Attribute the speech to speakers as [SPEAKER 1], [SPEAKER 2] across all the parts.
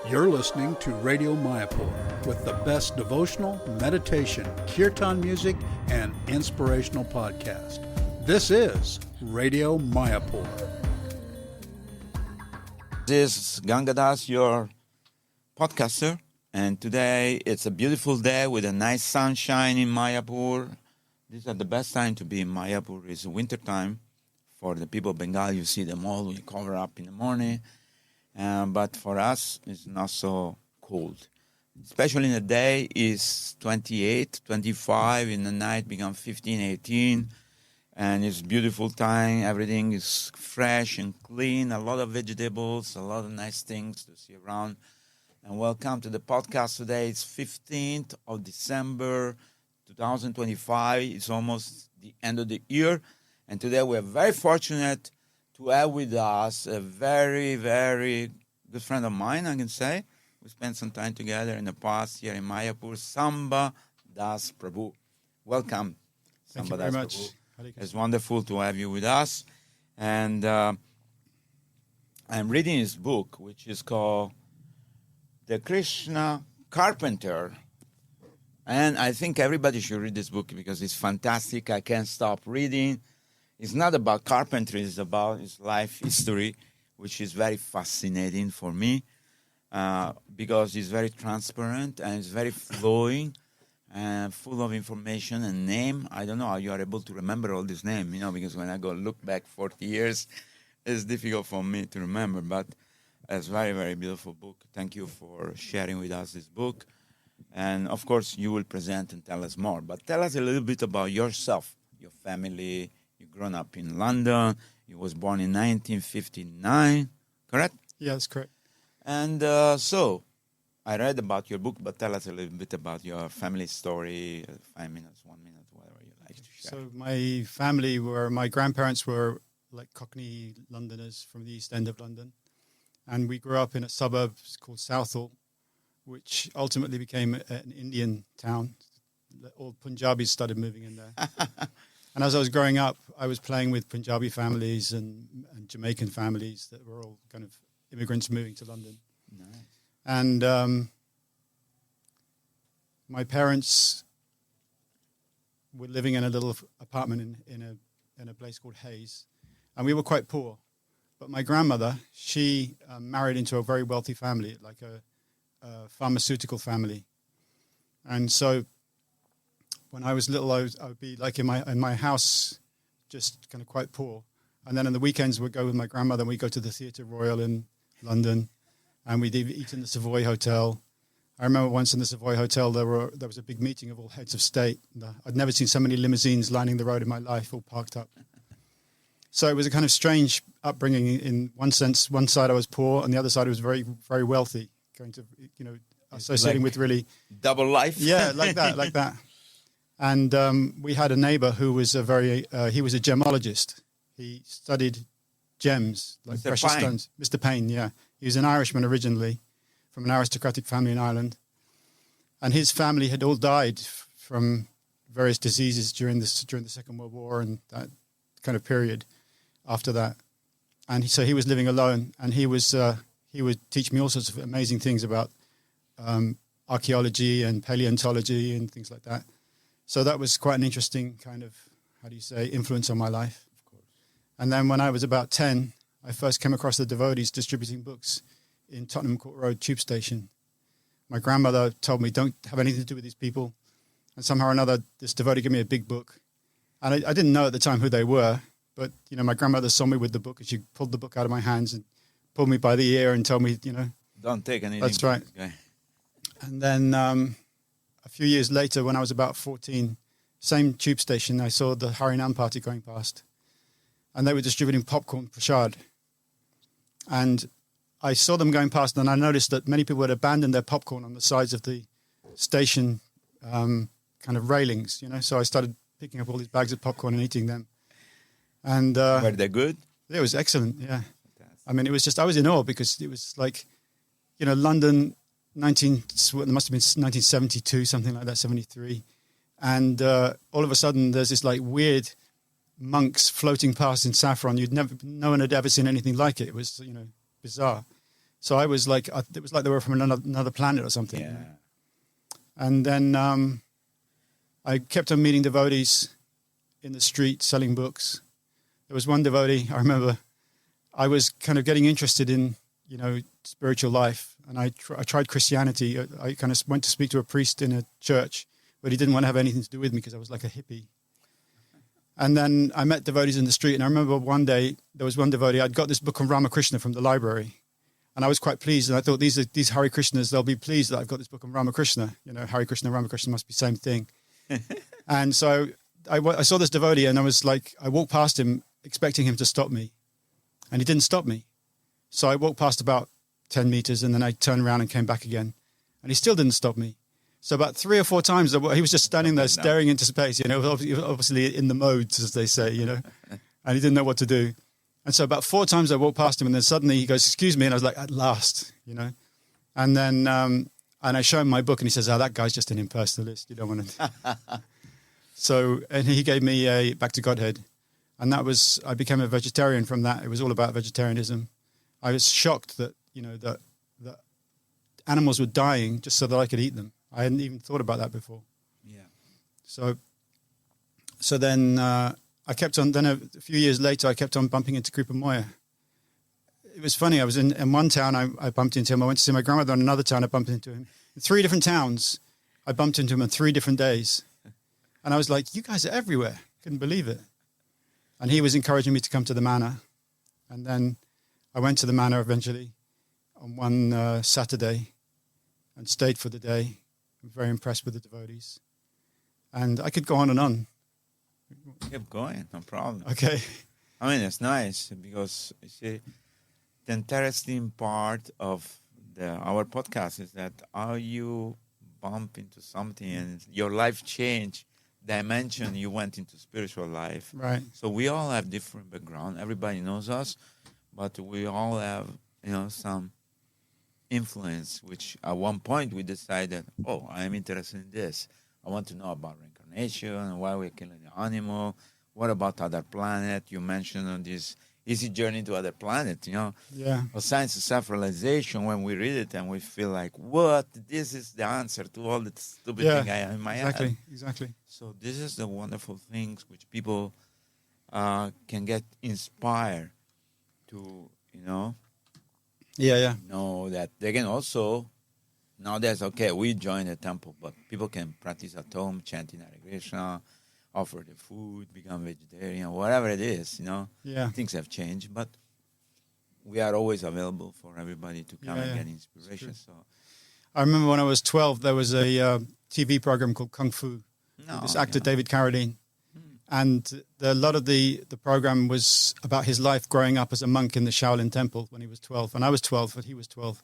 [SPEAKER 1] You're listening to Radio Mayapur with the best devotional, meditation, kirtan music, and inspirational podcast. This is Radio Mayapur.
[SPEAKER 2] This is Gangadas, your podcaster, and today it's a beautiful day with a nice sunshine in Mayapur. These are the best time to be in Mayapur. It's winter time. For the people of Bengal, you see them all, we cover up in the morning. But for us, it's not so cold. Especially in the day, it's 28, 25. In the night, become 15, 18. And it's beautiful time. Everything is fresh and clean. A lot of vegetables, a lot of nice things to see around. And welcome to the podcast today. It's 15th of December, 2025. It's almost the end of the year. And today we're very fortunate to have with us a very, very good friend of mine, I can say. We spent some time together in the past here in Mayapur, Samba Das Prabhu. Welcome,
[SPEAKER 3] Thank
[SPEAKER 2] Samba
[SPEAKER 3] you very
[SPEAKER 2] Das
[SPEAKER 3] much.
[SPEAKER 2] Prabhu. It's wonderful to have you with us. And I'm reading his book, which is called The Krishna Carpenter. And I think everybody should read this book because it's fantastic. I can't stop reading. It's not about carpentry, it's about his life history, which is very fascinating for me because it's very transparent and it's very flowing and full of information and name. I don't know how you are able to remember all this name, because when I go look back 40 years, it's difficult for me to remember, but it's a very, very beautiful book. Thank you for sharing with us this book. And, of course, you will present and tell us more. But tell us a little bit about yourself, your family. You grown up in London. You was born in 1959, correct?
[SPEAKER 3] Yeah, that's correct.
[SPEAKER 2] And so I read about your book, but tell us a little bit about your family story, 5 minutes, 1 minute, whatever you like to share.
[SPEAKER 3] So my grandparents were like Cockney Londoners from the East End of London. And we grew up in a suburb called Southall, which ultimately became an Indian town. All Punjabis started moving in there. And as I was growing up, I was playing with Punjabi families and Jamaican families that were all kind of immigrants moving to London.
[SPEAKER 2] Nice.
[SPEAKER 3] And my parents were living in a little apartment in a place called Hayes. And we were quite poor. But my grandmother, she married into a very wealthy family, like a pharmaceutical family. And so when I was little, I would be like in my house, just kind of quite poor. And then on the weekends, we'd go with my grandmother, and we'd go to the Theatre Royal in London, and we'd eat in the Savoy Hotel. I remember once in the Savoy Hotel, there was a big meeting of all heads of state. I'd never seen so many limousines lining the road in my life, all parked up. So it was a kind of strange upbringing. In one sense, one side I was poor, and the other side I was very, very wealthy, going to, associating with really...
[SPEAKER 2] Double life?
[SPEAKER 3] Yeah, like that. And we had a neighbor who was he was a gemologist. He studied gems, like
[SPEAKER 2] Mr.
[SPEAKER 3] precious
[SPEAKER 2] Payne.
[SPEAKER 3] stones. Mr. Payne, yeah. He was an Irishman originally, from an aristocratic family in Ireland. And his family had all died from various diseases during the Second World War and that kind of period after that. And so he was living alone, and he would teach me all sorts of amazing things about archaeology and paleontology and things like that. So that was quite an interesting kind of, influence on my life.
[SPEAKER 2] Of course.
[SPEAKER 3] And then when I was about 10, I first came across the devotees distributing books in Tottenham Court Road Tube Station. My grandmother told me, don't have anything to do with these people. And somehow or another, this devotee gave me a big book. And I didn't know at the time who they were, but, my grandmother saw me with the book, and she pulled the book out of my hands and pulled me by the ear and told me,
[SPEAKER 2] Don't take anything.
[SPEAKER 3] That's right.
[SPEAKER 2] Okay.
[SPEAKER 3] And then a few years later, when I was about 14, same tube station, I saw the Harinam party going past. And they were distributing popcorn prasad. And I saw them going past, and I noticed that many people had abandoned their popcorn on the sides of the station kind of railings, So I started picking up all these bags of popcorn and eating them. And
[SPEAKER 2] Were they good?
[SPEAKER 3] it was excellent, yeah.
[SPEAKER 2] Fantastic.
[SPEAKER 3] I mean, I was in awe because it was like, London, it must have been 1972, something like that, 73. And all of a sudden, there's this like weird monks floating past in saffron. No one had ever seen anything like it. It was, bizarre. So I was like, it was like they were from another planet or something.
[SPEAKER 2] Yeah.
[SPEAKER 3] And then I kept on meeting devotees in the street selling books. There was one devotee, I remember, I was kind of getting interested in, spiritual life. And I tried Christianity. I kind of went to speak to a priest in a church, but he didn't want to have anything to do with me because I was like a hippie. And then I met devotees in the street. And I remember one day, there was one devotee, I'd got this book on Ramakrishna from the library. And I was quite pleased. And I thought, these Hare Krishnas, they'll be pleased that I've got this book on Ramakrishna. Hare Krishna, Ramakrishna must be the same thing. And so I saw this devotee and I was like, I walked past him expecting him to stop me. And he didn't stop me. So I walked past about 10 meters and then I turned around and came back again. And he still didn't stop me. So about 3 or 4 times, he was just standing there staring into space, obviously in the modes, as they say, and he didn't know what to do. And so about 4 times I walked past him and then suddenly he goes, excuse me. And I was like, at last, And then, and I show him my book and he says, that guy's just an impersonalist. You don't want to. So, and he gave me a Back to Godhead. And I became a vegetarian from that. It was all about vegetarianism. I was shocked that, that animals were dying just so that I could eat them. I hadn't even thought about that before.
[SPEAKER 2] Yeah.
[SPEAKER 3] So then I kept on, then a few years later, I kept on bumping into Kripa Moya. It was funny. I was in one town, I bumped into him. I went to see my grandmother. In another town, I bumped into him. In 3 different towns, I bumped into him on 3 different days. And I was like, you guys are everywhere. Couldn't believe it. And he was encouraging me to come to the manor. And then I went to the manor eventually on one Saturday and stayed for the day. I'm very impressed with the devotees. And I could go on and on.
[SPEAKER 2] Keep going, no problem.
[SPEAKER 3] Okay.
[SPEAKER 2] I mean, it's nice because, you see, the interesting part of our podcast is that how you bump into something and your life change dimension, you went into spiritual life.
[SPEAKER 3] Right.
[SPEAKER 2] So we all have different background. Everybody knows us, but we all have, some influence, which at one point we decided, I'm interested in this. I want to know about reincarnation and why we're killing the animal. What about other planet? You mentioned on this easy journey to other planet,
[SPEAKER 3] Yeah.
[SPEAKER 2] Well, science of self-realization, when we read it and we feel like, what? This is the answer to all the stupid thing I have in my head.
[SPEAKER 3] Exactly.
[SPEAKER 2] So this is the wonderful things which people can get inspired to,
[SPEAKER 3] Yeah.
[SPEAKER 2] know that they can also, nowadays, we join the temple, but people can practice at home, chanting Hare Krishna, offer the food, become vegetarian, whatever it is,
[SPEAKER 3] Yeah.
[SPEAKER 2] Things have changed, but we are always available for everybody to come and get inspiration. So
[SPEAKER 3] I remember when I was 12, there was a TV program called Kung Fu. This actor, David Carradine. And a lot of the program was about his life growing up as a monk in the Shaolin Temple when he was 12. And I was 12, but he was 12.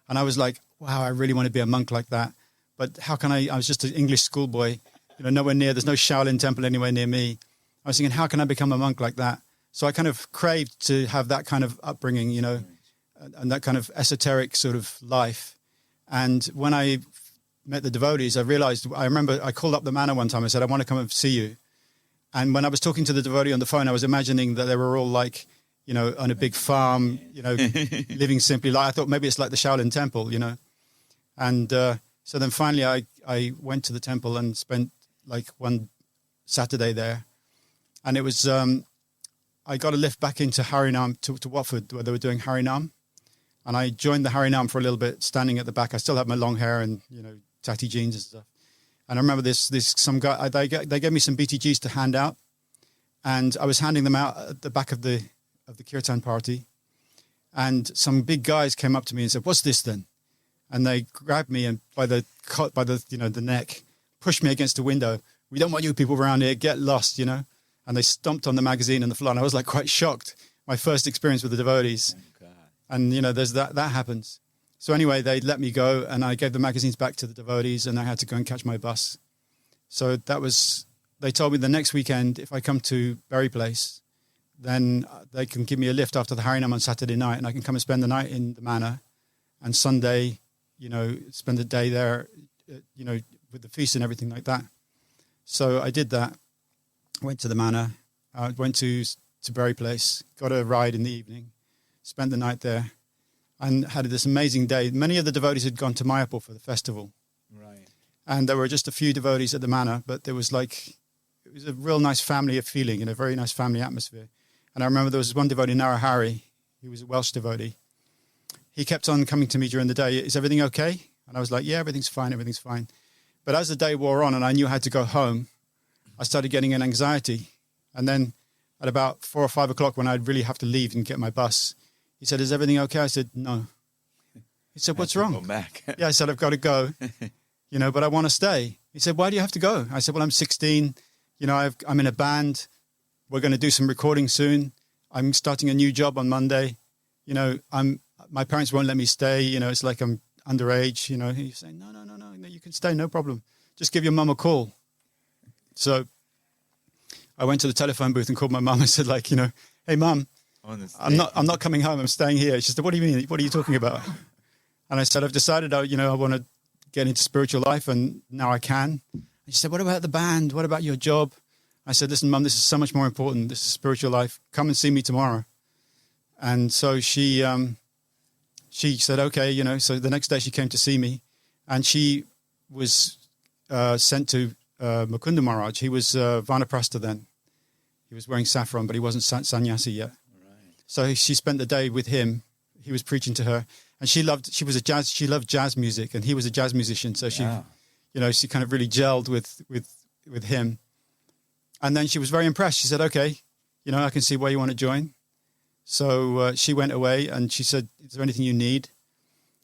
[SPEAKER 3] And I was like, wow, I really want to be a monk like that. But how can I was just an English schoolboy, nowhere near, there's no Shaolin Temple anywhere near me. I was thinking, how can I become a monk like that? So I kind of craved to have that kind of upbringing, and that kind of esoteric sort of life. And when I met the devotees, I remember I called up the manor one time. I said, I want to come and see you. And when I was talking to the devotee on the phone, I was imagining that they were all like, on a big farm, living simply. Like I thought maybe it's like the Shaolin Temple, And so then finally I went to the temple and spent like one Saturday there. And it was, I got a lift back into Harinam to Watford where they were doing Harinam. And I joined the Harinam for a little bit, standing at the back. I still had my long hair and, tatty jeans and stuff. And I remember some guy, they gave me some BTGs to hand out. And I was handing them out at the back of the kirtan party. And some big guys came up to me and said, what's this then? And they grabbed me and by the the neck, pushed me against the window. We don't want you people around here. Get lost, And they stomped on the magazine and the floor. And I was like quite shocked. My first experience with the devotees.
[SPEAKER 2] Oh, God.
[SPEAKER 3] And, there's that happens. So anyway, they let me go and I gave the magazines back to the devotees and I had to go and catch my bus. So they told me the next weekend, if I come to Berry Place, then they can give me a lift after the Harinam on Saturday night and I can come and spend the night in the manor. And Sunday, spend the day there, with the feast and everything like that. So I did that, went to the manor, went to Berry Place, got a ride in the evening, spent the night there. and had this amazing day. Many of the devotees had gone to Mayapur for the festival.
[SPEAKER 2] Right.
[SPEAKER 3] And there were just a few devotees at the manor, but it was a real nice family feeling, a very nice family atmosphere. And I remember there was one devotee, Narahari, who was a Welsh devotee. He kept on coming to me during the day. Is everything okay? And I was like, yeah, everything's fine. But as the day wore on and I knew I had to go home, I started getting an anxiety. And then at about 4 or 5 o'clock, when I'd really have to leave and get my bus, he said, is everything okay? I said, no. He said, what's wrong?
[SPEAKER 2] Go back.
[SPEAKER 3] Yeah, I said, I've got to go, but I want to stay. He said, why do you have to go? I said, well, I'm 16. I'm in a band. We're going to do some recording soon. I'm starting a new job on Monday. My parents won't let me stay. It's like I'm underage. He's saying, no, you can stay, no problem. Just give your mum a call. So I went to the telephone booth and called my mum and said, hey, mum, I'm not coming home. I'm staying here. She said, what do you mean? What are you talking about? And I said, I've decided, I want to get into spiritual life, and now I can. And she said, what about the band? What about your job? I said, listen, Mum, this is so much more important. This is spiritual life. Come and see me tomorrow. And so she said, okay, so the next day she came to see me, and she was sent to Mukunda Maharaj. He was Vanaprastha then. He was wearing saffron, but he wasn't sannyasi yet.
[SPEAKER 2] Right.
[SPEAKER 3] So she spent the day with him. He was preaching to her, and she loved jazz music, and he was a jazz musician. So she kind of really gelled with him. And then she was very impressed. She said, okay, I can see why you want to join. So she went away and she said, is there anything you need?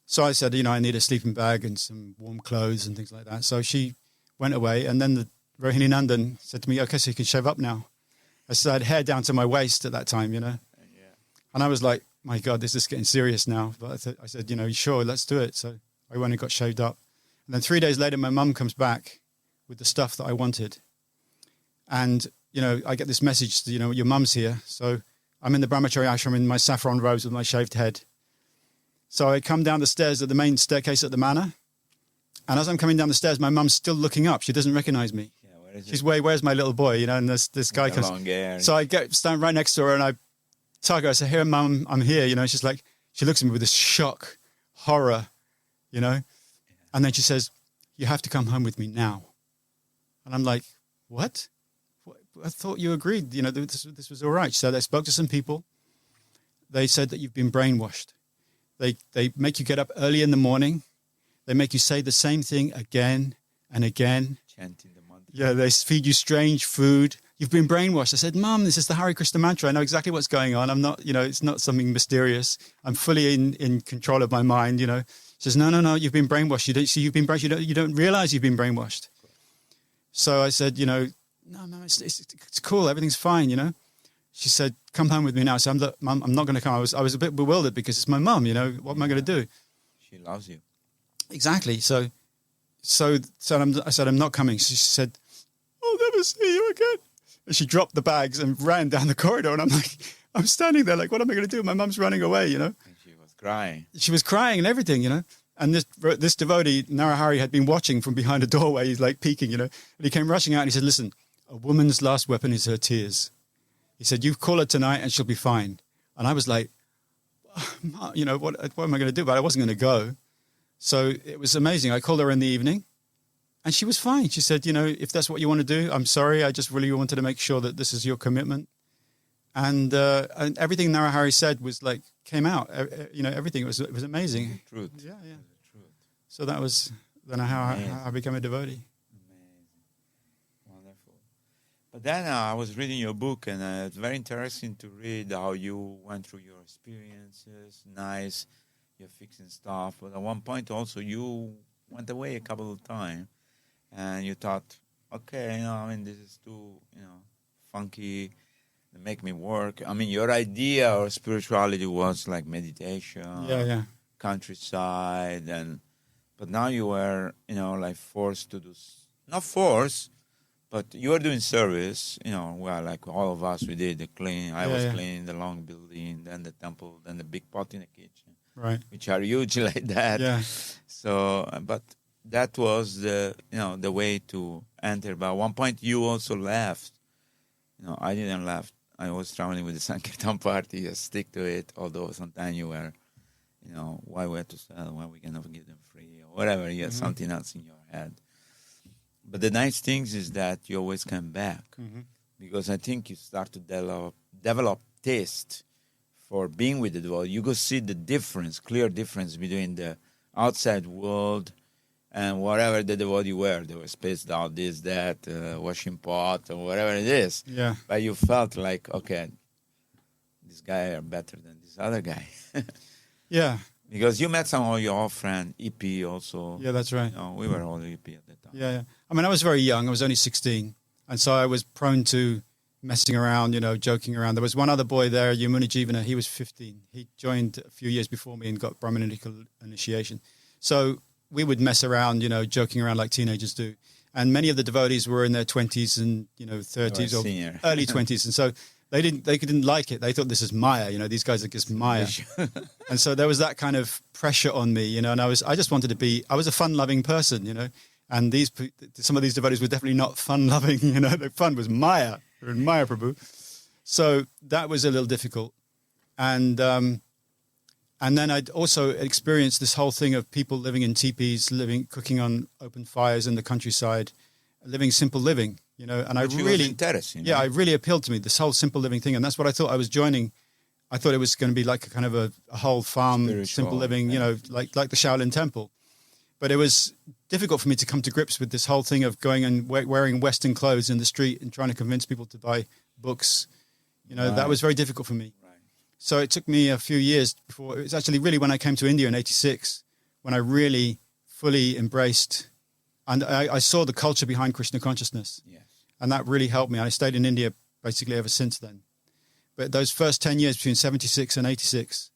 [SPEAKER 3] So I said, I need a sleeping bag and some warm clothes and things like that. So she went away, and then the Rohini Nandan said to me, okay, so you can shave up now. I said, I had hair down to my waist at that time, And I was like, my God, this is getting serious now. But I said, sure, let's do it. So I went and got shaved up. And then 3 days later, my mum comes back with the stuff that I wanted. And, I get this message, your mum's here. So I'm in the Brahmachari ashram in my saffron robes with my shaved head. So I come down the stairs at the main staircase at the manor. And as I'm coming down the stairs, my mum's still looking up. She doesn't recognize me.
[SPEAKER 2] Yeah,
[SPEAKER 3] She's where's my little boy? And this guy comes. So I stand right next to her and I tug her. I say, here, Mum, I'm here. She's like, she looks at me with this shock, horror, And then she says, you have to come home with me now. And I'm like, what? I thought you agreed, this was all right. So they spoke to some people. They said that you've been brainwashed. They make you get up early in the morning. They make you say the same thing again and again.
[SPEAKER 2] Chanting the mantra.
[SPEAKER 3] Yeah, they feed you strange food. You've been brainwashed. I said, Mum, this is the Hare Krishna mantra. I know exactly what's going on. I'm not, it's not something mysterious. I'm fully in control of my mind, She says, no, you've been brainwashed. You've been brainwashed. You don't realize you've been brainwashed. So I said, no, it's cool. Everything's fine, She said, come home with me now. So I'm not going to come. I was a bit bewildered because it's my mum, What am I going to do?
[SPEAKER 2] She loves you.
[SPEAKER 3] Exactly. So I said, I'm not coming. She said, I'll never see you again. And she dropped the bags and ran down the corridor. And I'm standing there like, what am I going to do? My mum's running away,
[SPEAKER 2] And she was crying.
[SPEAKER 3] She was crying and everything, And this devotee, Narahari, had been watching from behind a doorway. He's like peeking, And he came rushing out and he said, listen, a woman's last weapon is her tears. He said, you call her tonight and she'll be fine. And I was like, what am I going to do? But I wasn't going to go. So it was amazing. I called her in the evening and she was fine. She said, if that's what you want to do, I'm sorry. I just really wanted to make sure that this is your commitment. And everything Narahari said was came out, everything. It was amazing.
[SPEAKER 2] Truth.
[SPEAKER 3] Yeah.
[SPEAKER 2] Truth.
[SPEAKER 3] So that was then how I became a devotee.
[SPEAKER 2] But then I was reading your book, and it's very interesting to read how you went through your experiences. Nice, you're fixing stuff. But at one point also, you went away a couple of times, and you thought, okay, this is too, funky. Make me work. Your idea of spirituality was like meditation, countryside, but now you were, forced to do, not forced. But you were doing service, like all of us, we did the clean. I was cleaning the long building, then the temple, then the big pot in the kitchen,
[SPEAKER 3] right?
[SPEAKER 2] Which are huge like that.
[SPEAKER 3] Yeah.
[SPEAKER 2] So, but that was the way to enter. But at one point, you also left. I didn't left. I was traveling with the Sankirtan party. Just stick to it. Although sometimes you were, why we have to sell, why we cannot give them free, or whatever. You have something else in your head. But the nice thing is that you always come back, because I think you start to develop taste for being with the devotee. You go see the clear difference between the outside world and whatever the devotee were. They were spaced out, this, that, washing pot, or whatever it is.
[SPEAKER 3] Yeah.
[SPEAKER 2] But you felt like, okay, this guy are better than this other guy.
[SPEAKER 3] Yeah.
[SPEAKER 2] Because you met some of your old friend, EP also.
[SPEAKER 3] Yeah, that's right.
[SPEAKER 2] We were all EP at that time.
[SPEAKER 3] Yeah. I mean, I was very young. I was only 16. And so I was prone to messing around, joking around. There was one other boy there, Yamuna Jivana. He was 15. He joined a few years before me and got Brahmanical initiation. So we would mess around, joking around like teenagers do. And many of the devotees were in their 20s and, 30s or
[SPEAKER 2] senior.
[SPEAKER 3] early 20s. And so they didn't like it. They thought this is Maya, these guys are just Maya. And so there was that kind of pressure on me, and I just wanted to I was a fun-loving person, and some of these devotees were definitely not fun-loving, the fun was Maya, or in Maya Prabhu. So that was a little difficult. And then I'd also experienced this whole thing of people living in teepees, cooking on open fires in the countryside, living simple living, and
[SPEAKER 2] Which was interesting.
[SPEAKER 3] Yeah, it really appealed to me, this whole simple living thing. And that's what I thought I was joining. I thought it was going to be like a kind of a whole farm,
[SPEAKER 2] Spiritual,
[SPEAKER 3] simple living, like the Shaolin Temple. But it was difficult for me to come to grips with this whole thing of going and wearing Western clothes in the street and trying to convince people to buy books. That was very difficult for me. Right. So it took me a few years before. It was actually really when I came to India in '86 when I really fully embraced, and I saw the culture behind Krishna consciousness.
[SPEAKER 2] Yes.
[SPEAKER 3] And that really helped me. I stayed in India basically ever since then. But those first 10 years between 76 and 86,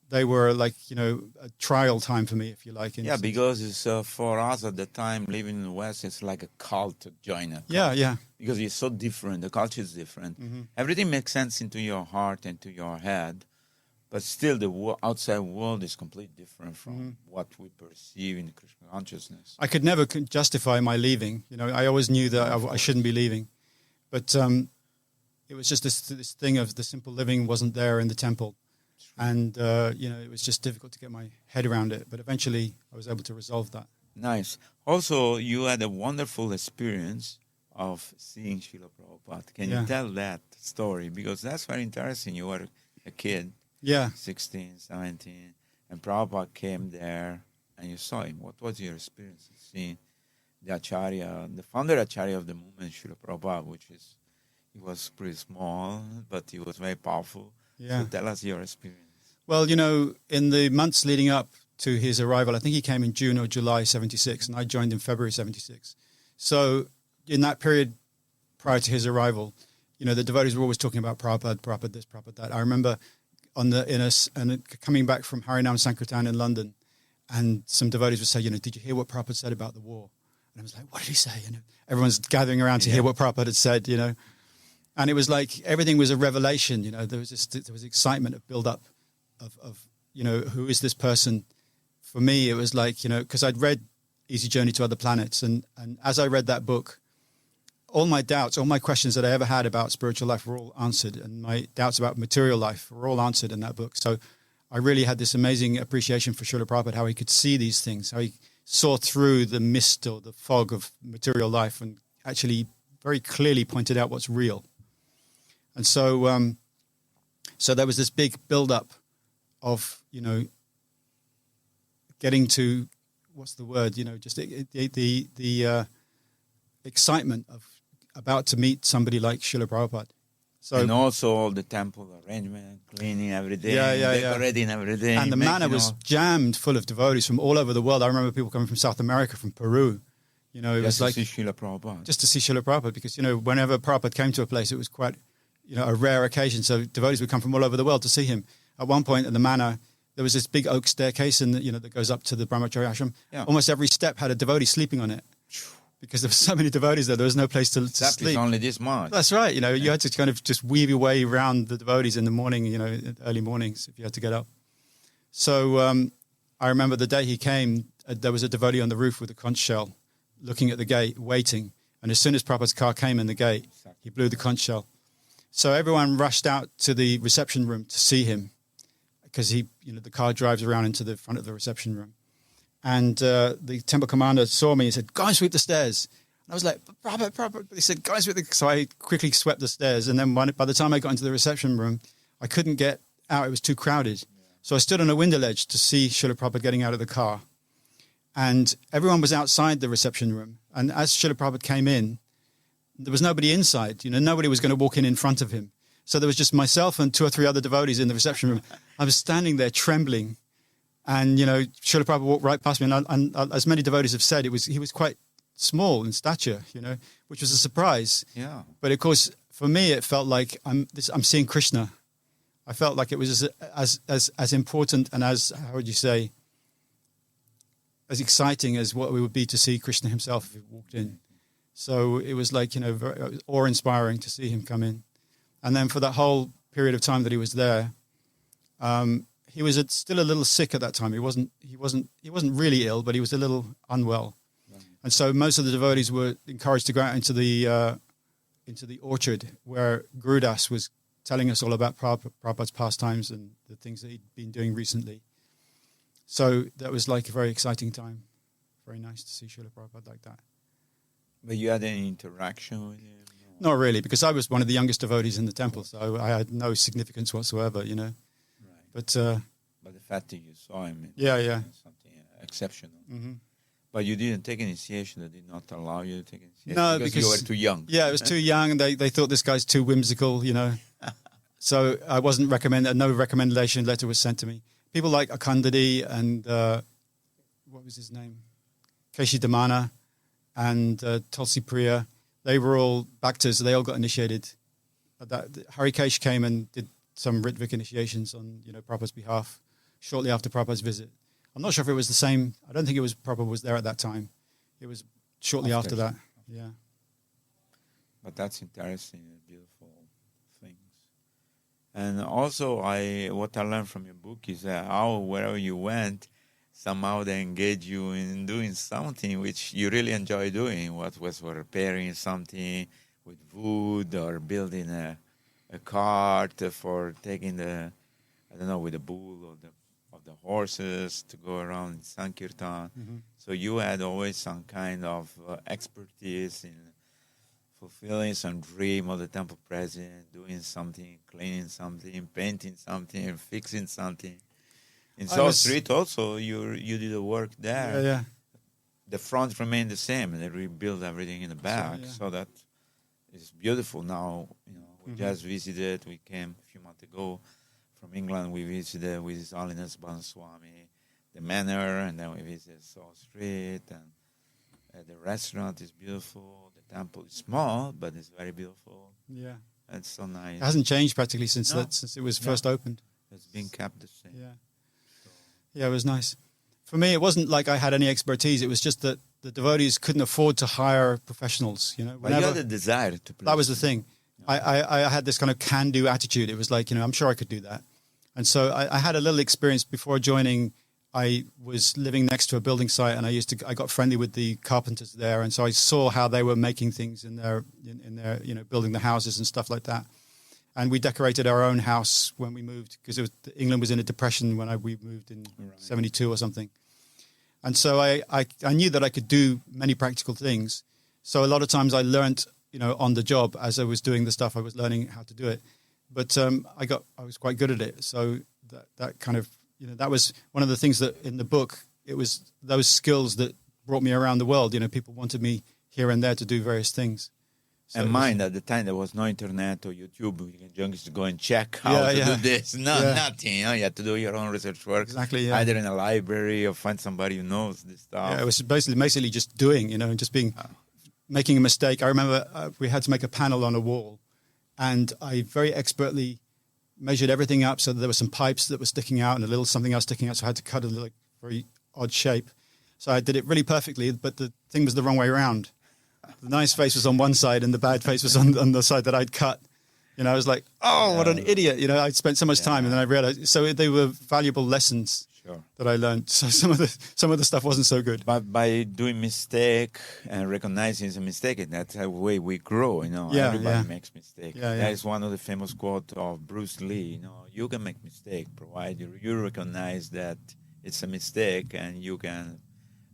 [SPEAKER 3] they were like, a trial time for me, if you like.
[SPEAKER 2] Yeah, because it's for us at the time, living in the West, it's like a cult to join a cult.
[SPEAKER 3] Yeah.
[SPEAKER 2] Because it's so different. The culture is different. Everything makes sense into your heart and to your head. But still, the outside world is completely different from what we perceive in Krishna consciousness.
[SPEAKER 3] I could never justify my leaving. I always knew that I shouldn't be leaving. But it was just this thing of the simple living wasn't there in the temple. And, it was just difficult to get my head around it. But eventually, I was able to resolve that.
[SPEAKER 2] Nice. Also, you had a wonderful experience of seeing Srila Prabhupada. Can you tell that story? Because that's very interesting. You were a kid.
[SPEAKER 3] Yeah.
[SPEAKER 2] 16, 17, and Prabhupada came there, and you saw him. What was your experience of seeing the Acharya, the founder Acharya of the movement, Srila Prabhupada, he was pretty small, but he was very powerful.
[SPEAKER 3] Yeah.
[SPEAKER 2] So tell us your experience.
[SPEAKER 3] Well, in the months leading up to his arrival, I think he came in June or July 76, and I joined in February 76. So in that period prior to his arrival, the devotees were always talking about Prabhupada this, Prabhupada that. I remember coming back from Harinam Sankirtan in London, and some devotees would say, did you hear what Prabhupada said about the war? And I was like, what did he say? Everyone's gathering around to hear what Prabhupada had said, And it was like everything was a revelation, There was excitement of build up of who is this person? For me, it was like, because I'd read Easy Journey to Other Planets, and as I read that book, all my doubts, all my questions that I ever had about spiritual life were all answered, and my doubts about material life were all answered in that book. So I really had this amazing appreciation for Srila Prabhupada, how he could see these things, how he saw through the mist or the fog of material life and actually very clearly pointed out what's real. And so so there was this big build-up of, getting to, what's the word, just the excitement of about to meet somebody like Srila Prabhupada. So,
[SPEAKER 2] and also all the temple arrangement, cleaning everything, decorating everything.
[SPEAKER 3] And the manor was jammed full of devotees from all over the world. I remember people coming from South America, from Peru. It was like
[SPEAKER 2] to see Srila Prabhupada.
[SPEAKER 3] Just to see Srila Prabhupada, because, whenever Prabhupada came to a place, it was quite, a rare occasion. So devotees would come from all over the world to see him. At one point in the manor, there was this big oak staircase that goes up to the Brahmacharya ashram. Yeah. Almost every step had a devotee sleeping on it. Because there were so many devotees there was no place to sleep.
[SPEAKER 2] Only this much.
[SPEAKER 3] That's right. You had to kind of just weave your way around the devotees in the morning, early mornings if you had to get up. So I remember the day he came, there was a devotee on the roof with a conch shell looking at the gate, waiting. And as soon as Prabhupada's car came in the gate, he blew the conch shell. So everyone rushed out to the reception room to see him, because the car drives around into the front of the reception room. And the temple commander saw me and said, "Go and sweep the stairs." And I was like, "Prabhupada." He said, "Go and sweep the..." So I quickly swept the stairs. And then by the time I got into the reception room, I couldn't get out. It was too crowded. So I stood on a window ledge to see Srila Prabhupada getting out of the car. And everyone was outside the reception room. And as Srila Prabhupada came in, there was nobody inside. Nobody was going to walk in front of him. So there was just myself and 2 or 3 other devotees in the reception room. I was standing there trembling. And, Srila Prabhupada walked right past me. And as many devotees have said, he was quite small in stature, which was a surprise.
[SPEAKER 2] Yeah.
[SPEAKER 3] But of course, for me, it felt like I'm seeing Krishna. I felt like it was as important and as, how would you say, as exciting as what it would be to see Krishna himself if he walked in. So it was like, very awe-inspiring to see him come in. And then for that whole period of time that he was there, he was still a little sick at that time. He wasn't really ill, but he was a little unwell. Right. And so most of the devotees were encouraged to go out into the orchard where Gurudas was telling us all about Prabhupada's pastimes and the things that he'd been doing recently. So that was like a very exciting time. Very nice to see Srila Prabhupada like that.
[SPEAKER 2] But you had any interaction with him?
[SPEAKER 3] Not really, because I was one of the youngest devotees in the temple, so I had no significance whatsoever, Right. But
[SPEAKER 2] the fact that you saw him, something exceptional. Mm-hmm. But you didn't take initiation. They did not allow you to take initiation.
[SPEAKER 3] No,
[SPEAKER 2] because you were too young.
[SPEAKER 3] Yeah, I was too young, and they thought this guy's too whimsical, So I wasn't recommended. No recommendation letter was sent to me. People like Akandadi and what was his name, Keshi Damana, and Tulsi Priya. They were all Bhaktas, so they all got initiated. Harikesh came and did some Ritvik initiations on Prabhupada's behalf shortly after Prabhupada's visit. I'm not sure if it was the same. I don't think it was Prabhupada was there at that time. It was shortly after that. Yeah.
[SPEAKER 2] But that's interesting and beautiful things. And also, what I learned from your book is that how wherever you went, somehow they engage you in doing something which you really enjoy doing. What was for repairing something with wood or building a cart for taking with the bull of the horses to go around in Sankirtan. Mm-hmm. So you had always some kind of expertise in fulfilling some dream of the temple president, doing something, cleaning something, painting something, fixing something. In South Street also, you did the work there.
[SPEAKER 3] Yeah.
[SPEAKER 2] The front remained the same, and they rebuilt everything in the back. So that is beautiful now. We just visited. We came a few months ago from England. We visited with His Holiness Banaswami, the manor, and then we visited South Street. And the restaurant is beautiful. The temple is small, but it's very beautiful.
[SPEAKER 3] Yeah,
[SPEAKER 2] it's so nice.
[SPEAKER 3] It hasn't changed practically since it was first opened.
[SPEAKER 2] It's been kept the same.
[SPEAKER 3] Yeah. Yeah, it was nice. For me, it wasn't like I had any expertise. It was just that the devotees couldn't afford to hire professionals.
[SPEAKER 2] But you had a desire to play.
[SPEAKER 3] That was the thing. I had this kind of can-do attitude. It was like, I'm sure I could do that. And so I had a little experience before joining. I was living next to a building site, and I got friendly with the carpenters there, and so I saw how they were making things in their building the houses and stuff like that. And we decorated our own house when we moved, because England was in a depression when we moved in 72 or something. And so I knew that I could do many practical things. So a lot of times I learned, on the job as I was doing the stuff. I was learning how to do it. But I was quite good at it. So that kind of, that was one of the things that in the book, it was those skills that brought me around the world. People wanted me here and there to do various things. So
[SPEAKER 2] and mind, at the time, there was no internet or YouTube. You can just go and check how to do this. Nothing. You had to do your own research work.
[SPEAKER 3] Exactly, yeah.
[SPEAKER 2] Either in a library or find somebody who knows this stuff.
[SPEAKER 3] Yeah, it was basically just doing, just making a mistake. I remember we had to make a panel on a wall, and I very expertly measured everything up so that there were some pipes that were sticking out and a little something else sticking out, so I had to cut a very odd shape. So I did it really perfectly, but the thing was the wrong way around. The nice face was on one side and the bad face was on the side that I'd cut. I was like, what an idiot. I'd spent so much time, and then I realized. So they were valuable lessons
[SPEAKER 2] Sure.
[SPEAKER 3] that I learned. So some of the stuff wasn't so good.
[SPEAKER 2] But by doing mistake and recognizing it's a mistake, that's the way we grow. Everybody makes mistake. That is one of the famous quote of Bruce Lee. You can make mistake, provided you recognize that it's a mistake, and you can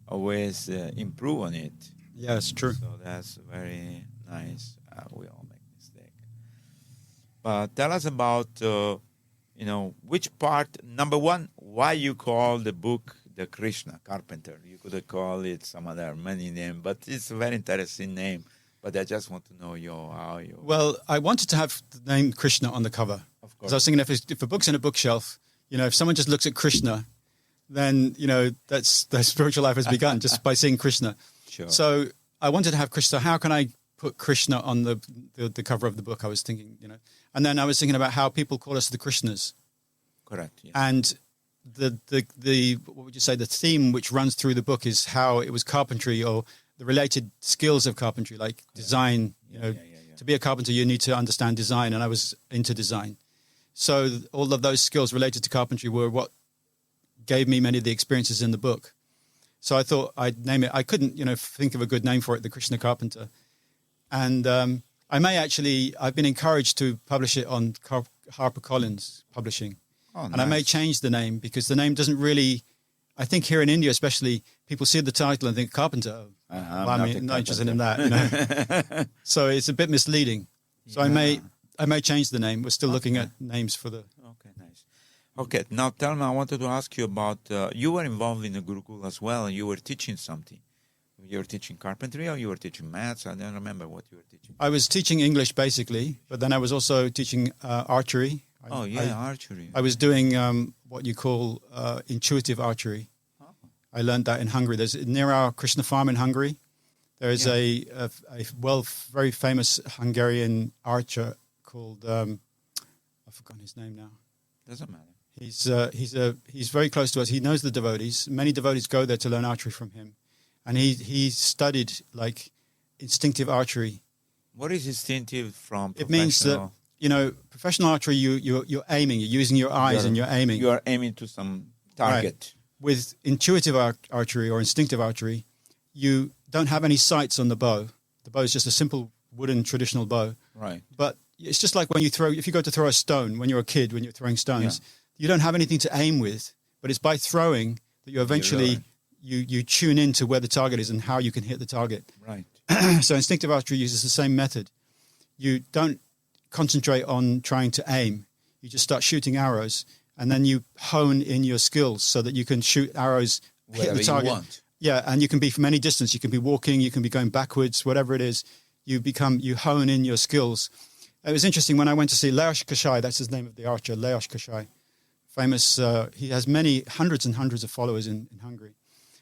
[SPEAKER 2] always improve on it.
[SPEAKER 3] Yeah, it's true.
[SPEAKER 2] So that's very nice. We all make mistake. But tell us about, which part, number one, why you call the book The Krishna Carpenter. You could have called it some other many name, but it's a very interesting name. But I just want to know how you...
[SPEAKER 3] Well, I wanted to have the name Krishna on the cover.
[SPEAKER 2] Of course.
[SPEAKER 3] Because I was thinking if a book's in a bookshelf, if someone just looks at Krishna, then, that's their spiritual life has begun just by seeing Krishna.
[SPEAKER 2] Sure.
[SPEAKER 3] So I wanted to have Krishna. How can I put Krishna on the cover of the book? I was thinking, and then I was thinking about how people call us the Krishnas.
[SPEAKER 2] Correct. Yeah.
[SPEAKER 3] And the what would you say, the theme which runs through the book is how it was carpentry or the related skills of carpentry, like design. To be a carpenter, you need to understand design, and I was into design. So all of those skills related to carpentry were what gave me many of the experiences in the book. So I thought I'd name it. I couldn't, think of a good name for it, The Krishna Carpenter. And I've been encouraged to publish it on HarperCollins Publishing.
[SPEAKER 2] Oh,
[SPEAKER 3] and I may change the name because the name doesn't really, I think here in India especially, people see the title and think carpenter. I'm not interested in that. So it's a bit misleading. So I may change the name. We're still looking at names for the...
[SPEAKER 2] Okay, nice. Okay, now tell me, I wanted to ask you about, you were involved in the Gurukul as well, and you were teaching something. You were teaching carpentry or you were teaching maths? I don't remember what you were teaching.
[SPEAKER 3] I was teaching English basically, but then I was also teaching archery.
[SPEAKER 2] Archery.
[SPEAKER 3] I was doing what you call intuitive archery. Oh. I learned that in Hungary. Near our Krishna farm in Hungary, there is a very famous Hungarian archer called, I've forgotten his name now.
[SPEAKER 2] Doesn't matter.
[SPEAKER 3] He's very close to us. He knows the devotees. Many devotees go there to learn archery from him. And he studied like instinctive archery.
[SPEAKER 2] What is instinctive from professional?
[SPEAKER 3] It means that, professional archery, you're aiming, you're using your eyes and you're aiming.
[SPEAKER 2] You are aiming to some target.
[SPEAKER 3] Right. With intuitive archery or instinctive archery, you don't have any sights on the bow. The bow is just a simple wooden traditional bow.
[SPEAKER 2] Right.
[SPEAKER 3] But it's just like when if you go to throw a stone, when you're a kid, when you're throwing stones, you don't have anything to aim with, but it's by throwing that you eventually... You tune into where the target is and how you can hit the target.
[SPEAKER 2] Right.
[SPEAKER 3] So instinctive archery uses the same method. You don't concentrate on trying to aim. You just start shooting arrows, and then you hone in your skills so that you can shoot arrows, hit the target.
[SPEAKER 2] You want.
[SPEAKER 3] Yeah, and you can be from any distance. You can be walking, you can be going backwards, whatever it is. You hone in your skills. It was interesting when I went to see Leos Kashai, that's his name of the archer, Leos Kashai. Famous, he has hundreds and hundreds of followers in Hungary.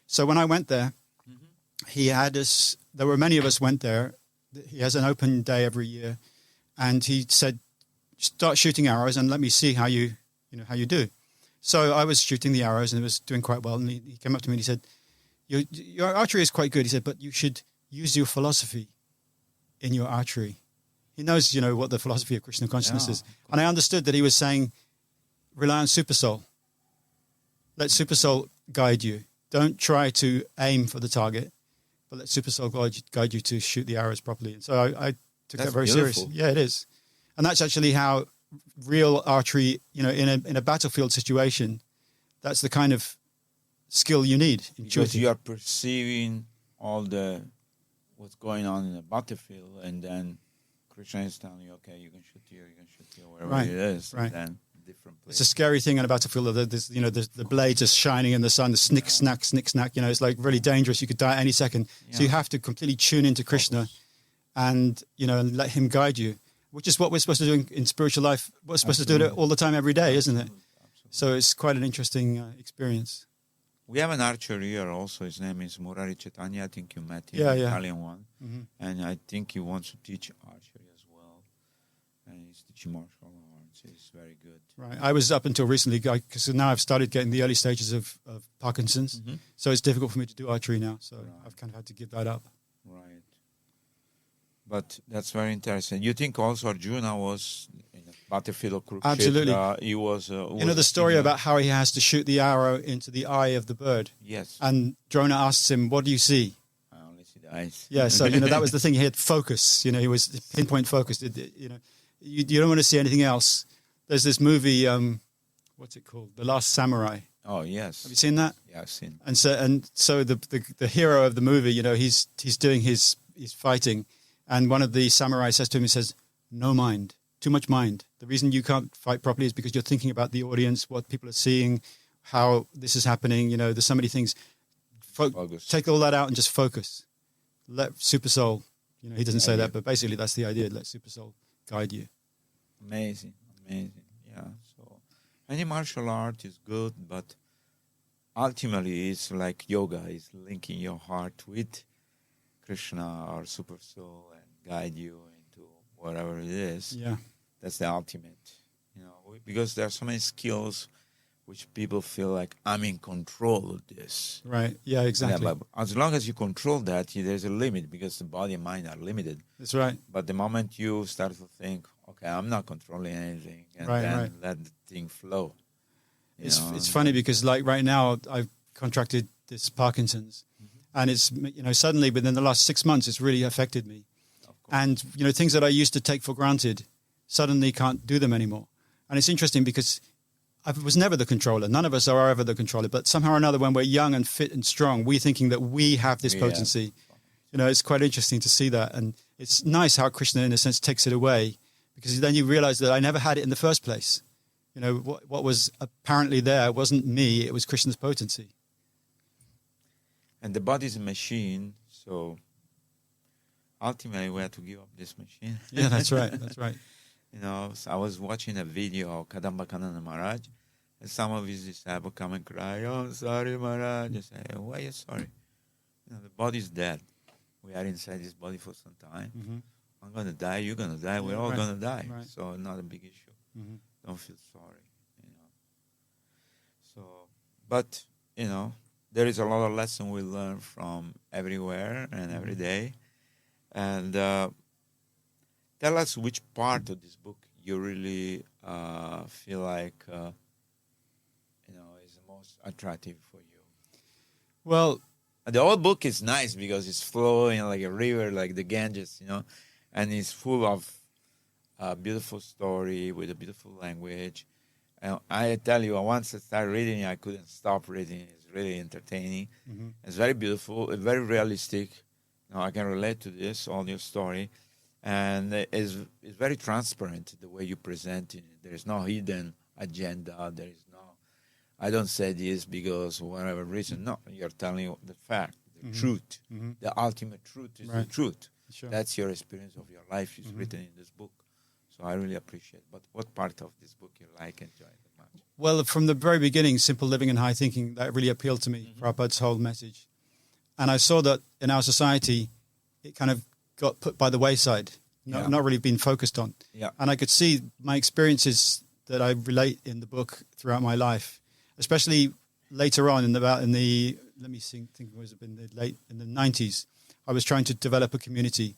[SPEAKER 3] So when I went there, there were many of us went there. He has an open day every year. And he said, start shooting arrows and let me see how you do. So I was shooting the arrows and it was doing quite well. And he came up to me and he said, your archery is quite good. He said, but you should use your philosophy in your archery. He knows, what the philosophy of Krishna consciousness is. And I understood that he was saying, rely on Supersoul. Let Supersoul guide you. Don't try to aim for the target, but let Supersoul guide you to shoot the arrows properly. And so I took that very seriously. Yeah, it is. And that's actually how real archery, in a battlefield situation, that's the kind of skill you need.
[SPEAKER 2] Because you are perceiving all what's going on in the battlefield, and then Krishna is telling you, okay, you can shoot here, wherever it is.
[SPEAKER 3] Right.
[SPEAKER 2] And then different place.
[SPEAKER 3] It's a scary thing on a battlefield. The blades are shining in the sun, the snick, snack. It's like really dangerous. You could die at any second. Yeah. So you have to completely tune into Krishna and let him guide you, which is what we're supposed to do in spiritual life. We're supposed to do it all the time, every day, isn't it? Absolutely. So it's quite an interesting experience.
[SPEAKER 2] We have an archer here also. His name is Murari Chaitanya. I think you met him, the Italian one. Mm-hmm. And I think he wants to teach archery as well. And he's teaching martial arts. It's very good.
[SPEAKER 3] Right. I was up until recently, because now I've started getting the early stages of Parkinson's. Mm-hmm. So it's difficult for me to do archery now. So I've kind of had to give that up.
[SPEAKER 2] Right. But that's very interesting. You think also Arjuna was in a battlefield of Kurukshetra.
[SPEAKER 3] Absolutely.
[SPEAKER 2] He was.
[SPEAKER 3] The story about how he has to shoot the arrow into the eye of the bird.
[SPEAKER 2] Yes.
[SPEAKER 3] And Drona asks him, "What do you see?"
[SPEAKER 2] I only see the eyes.
[SPEAKER 3] Yeah, so that was the thing. He had focus. He was pinpoint focused. You don't want to see anything else. There's this movie. What's it called? The Last Samurai.
[SPEAKER 2] Oh yes.
[SPEAKER 3] Have you seen that?
[SPEAKER 2] Yeah, I've seen.
[SPEAKER 3] And so the hero of the movie, he's doing his fighting, and one of the samurai says to him, he says, "No mind, too much mind. The reason you can't fight properly is because you're thinking about the audience, what people are seeing, how this is happening. There's so many things.
[SPEAKER 2] Focus. Take
[SPEAKER 3] Take all that out and just focus. Let Super Soul." He doesn't say that, but basically that's the idea. Let Super Soul guide you.
[SPEAKER 2] Amazing. Yeah. So any martial art is good, but ultimately it's like yoga. It's linking your heart with Krishna or Super Soul and guide you into whatever it is.
[SPEAKER 3] Yeah.
[SPEAKER 2] That's the ultimate. Because there are so many skills which people feel like I'm in control of this.
[SPEAKER 3] Right. Yeah, exactly.
[SPEAKER 2] Yeah, but as long as you control that, there's a limit because the body and mind are limited.
[SPEAKER 3] That's right.
[SPEAKER 2] But the moment you start to think, okay, I'm not controlling anything, and
[SPEAKER 3] Right.
[SPEAKER 2] let the thing flow.
[SPEAKER 3] It's funny because like right now I've contracted this Parkinson's, and it's suddenly within the last 6 months it's really affected me, and things that I used to take for granted suddenly can't do them anymore. And it's interesting because I was never the controller. None of us are ever the controller, but somehow or another, when we're young and fit and strong, we're thinking that we have this potency. It's quite interesting to see that, and it's nice how Krishna, in a sense, takes it away, because then you realize that I never had it in the first place. What was apparently there wasn't me; it was Krishna's potency.
[SPEAKER 2] And the body is a machine, so ultimately we have to give up this machine.
[SPEAKER 3] Yeah, that's right. That's right.
[SPEAKER 2] So I was watching a video of Kadamba Kanana Maharaj, and some of his disciples come and cry, "Oh, sorry, Maharaj." I say, "Why are you sorry? The body's dead. We are inside this body for some time.
[SPEAKER 3] Mm-hmm.
[SPEAKER 2] I'm going to die, you're going to die, we're all going to die.
[SPEAKER 3] Right.
[SPEAKER 2] So not a big issue.
[SPEAKER 3] Mm-hmm.
[SPEAKER 2] Don't feel sorry, So, but, there is a lot of lesson we learn from everywhere and every day. And tell us which part of this book you really feel like, is the most attractive for you.
[SPEAKER 3] Well,
[SPEAKER 2] the whole book is nice because it's flowing like a river, like the Ganges, and it's full of beautiful story with a beautiful language. And I tell you, once I started reading, I couldn't stop reading. It's really entertaining.
[SPEAKER 3] Mm-hmm.
[SPEAKER 2] It's very beautiful, it's very realistic. I can relate to this, all your story. And it's very transparent, the way you present it. There is no hidden agenda. There is no, I don't say this because for whatever reason. No, you're telling the fact, the truth.
[SPEAKER 3] Mm-hmm.
[SPEAKER 2] The ultimate truth is the truth.
[SPEAKER 3] Sure.
[SPEAKER 2] That's your experience of your life is written in this book. So I really appreciate it. But what part of this book you like, enjoy the much?
[SPEAKER 3] Well, from the very beginning, Simple Living and High Thinking, that really appealed to me, Prabhupada's whole message. And I saw that in our society, it kind of got put by the wayside, not really being focused on.
[SPEAKER 2] Yeah.
[SPEAKER 3] And I could see my experiences that I relate in the book throughout my life, especially later on in the 90s. I was trying to develop a community.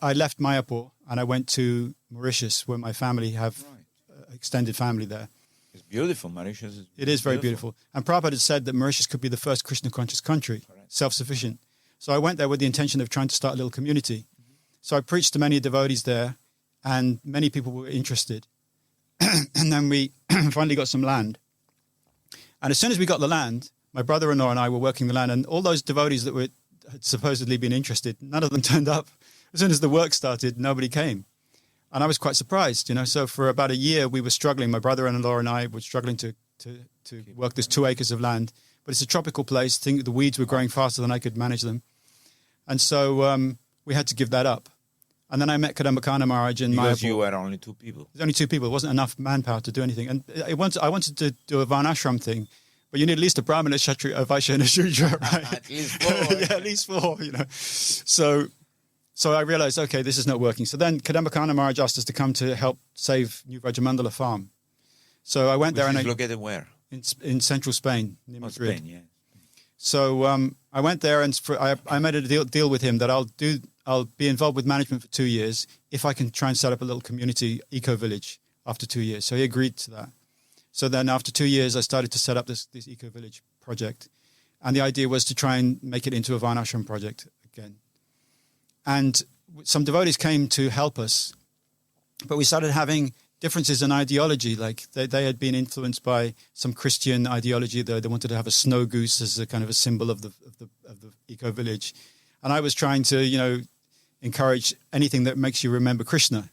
[SPEAKER 3] I left Mayapur and I went to Mauritius, where my family have extended family there.
[SPEAKER 2] It's beautiful. Mauritius is
[SPEAKER 3] It is very beautiful. And Prabhupada had said that Mauritius could be the first Krishna-conscious country, self-sufficient. So I went there with the intention of trying to start a little community. So I preached to many devotees there, and many people were interested. And then we finally got some land. And as soon as we got the land, my brother-in-law and I were working the land, and all those devotees that had supposedly been interested, none of them turned up. As soon as the work started, nobody came. And I was quite surprised, So for about a year, we were struggling. My brother-in-law and I were struggling to work this 2 acres of land. But it's a tropical place. The weeds were growing faster than I could manage them. And so we had to give that up. And then I met Kadambakana Maharaj in Mayapur.
[SPEAKER 2] Because you were only 2 people.
[SPEAKER 3] There's only 2 people. It wasn't enough manpower to do anything. And I wanted to do a Varnashram thing. But you need at least a Brahmin, a Kshatriya, a Vaishya, and a Shudra, right?
[SPEAKER 2] At least 4.
[SPEAKER 3] Yeah, at least 4, So I realized, okay, this is not working. So then Kadambakana Maharaj asked us to come to help save New Vrajamandala farm. So I went there.
[SPEAKER 2] Which
[SPEAKER 3] and
[SPEAKER 2] is located where?
[SPEAKER 3] in central Spain, near Madrid.
[SPEAKER 2] Spain, yeah.
[SPEAKER 3] So I went there and I made a deal with him that I'll be involved with management for 2 years if I can try and set up a little community eco-village after 2 years. So he agreed to that. So then after 2 years, I started to set up this eco-village project. And the idea was to try and make it into a Varnashram project again. And some devotees came to help us, but we started having differences in ideology. Like they had been influenced by some Christian ideology. They wanted to have a snow goose as a kind of a symbol of the eco village, and I was trying to encourage anything that makes you remember Krishna.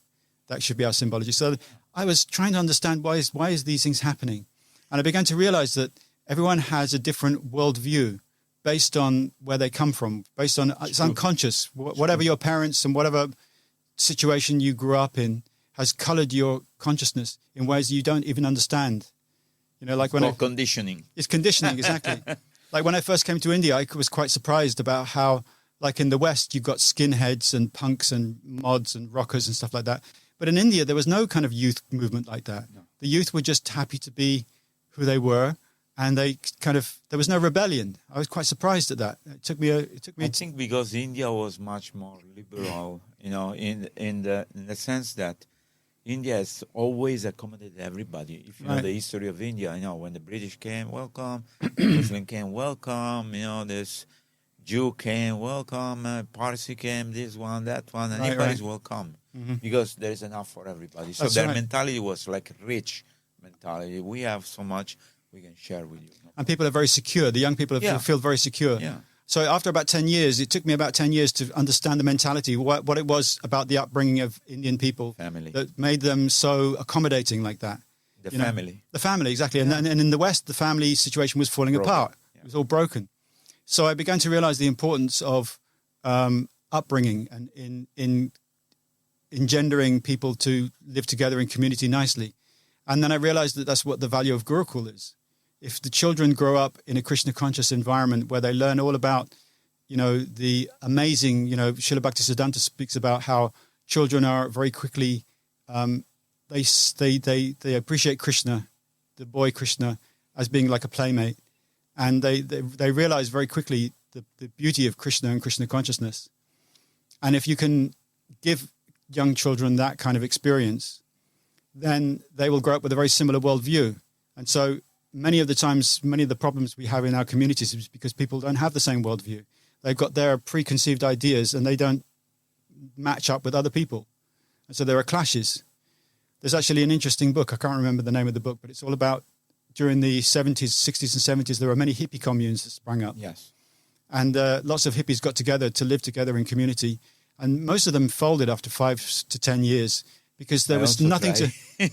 [SPEAKER 3] That should be our symbology. So I was trying to understand why is these things happening, and I began to realize that everyone has a different worldview based on where they come from, based on it's unconscious. Whatever your parents and whatever situation you grew up in has colored your consciousness in ways you don't even understand. Like when
[SPEAKER 2] conditioning.
[SPEAKER 3] It's conditioning, exactly. Like when I first came to India, I was quite surprised about how, like in the West, you've got skinheads and punks and mods and rockers and stuff like that. But in India, there was no kind of youth movement like that. No. The youth were just happy to be who they were, and there was no rebellion. I was quite surprised at that. It took me.
[SPEAKER 2] I think because India was much more liberal, in the sense that India has always accommodated everybody. If you know the history of India, when the British came, welcome. Muslim came, welcome. This Jew came, welcome. Parsi came, this one, that one. And everybody's welcome because there is enough for everybody. So their mentality was like rich mentality. We have so much we can share with you.
[SPEAKER 3] And people are very secure. The young people feel very secure.
[SPEAKER 2] Yeah.
[SPEAKER 3] So after about 10 years, it took me about 10 years to understand the mentality, what it was about the upbringing of Indian people that made them so accommodating like that.
[SPEAKER 2] The family,
[SPEAKER 3] exactly. Yeah. And in the West, the family situation was falling apart. Yeah. It was all broken. So I began to realize the importance of upbringing and in engendering people to live together in community nicely. And then I realized that that's what the value of Gurukul is. If the children grow up in a Krishna conscious environment where they learn all about, the amazing, Srila Bhaktisiddhanta speaks about how children are very quickly, they appreciate Krishna, the boy Krishna, as being like a playmate. And they realize very quickly the beauty of Krishna and Krishna consciousness. And if you can give young children that kind of experience, then they will grow up with a very similar worldview. And so many of the problems we have in our communities is because people don't have the same worldview. They've got their preconceived ideas and they don't match up with other people. And so there are clashes. There's actually an interesting book. I can't remember the name of the book, but it's all about during the 70s, 60s and 70s, there were many hippie communes that sprang up.
[SPEAKER 2] Yes.
[SPEAKER 3] And lots of hippies got together to live together in community. And most of them folded after 5 to 10 years. Because there was nothing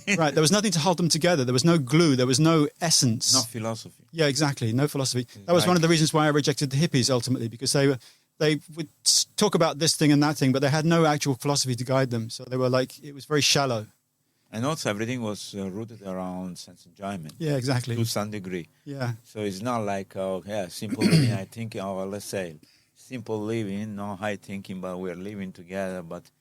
[SPEAKER 3] there was nothing to hold them together. There was no glue. There was no essence.
[SPEAKER 2] No philosophy.
[SPEAKER 3] Yeah, exactly. No philosophy. That was one of the reasons why I rejected the hippies ultimately, because they would talk about this thing and that thing, but they had no actual philosophy to guide them. So they were it was very shallow.
[SPEAKER 2] And also everything was rooted around sense enjoyment.
[SPEAKER 3] Yeah, exactly.
[SPEAKER 2] To some degree.
[SPEAKER 3] Yeah.
[SPEAKER 2] So it's not like, simple living, I think, let's say, simple living, no high thinking, but we're living together, but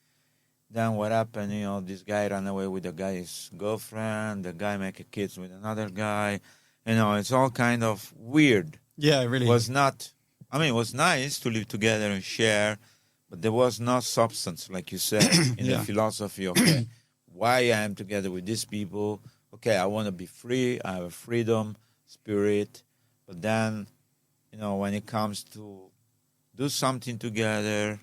[SPEAKER 2] then what happened, this guy ran away with the guy's girlfriend, the guy make kids with another guy. It's all kind of weird.
[SPEAKER 3] Yeah, it really
[SPEAKER 2] was not, it was nice to live together and share, but there was no substance, like you said, in the philosophy. Okay, why I am together with these people. Okay, I want to be free. I have a freedom, spirit. But then, when it comes to do something together,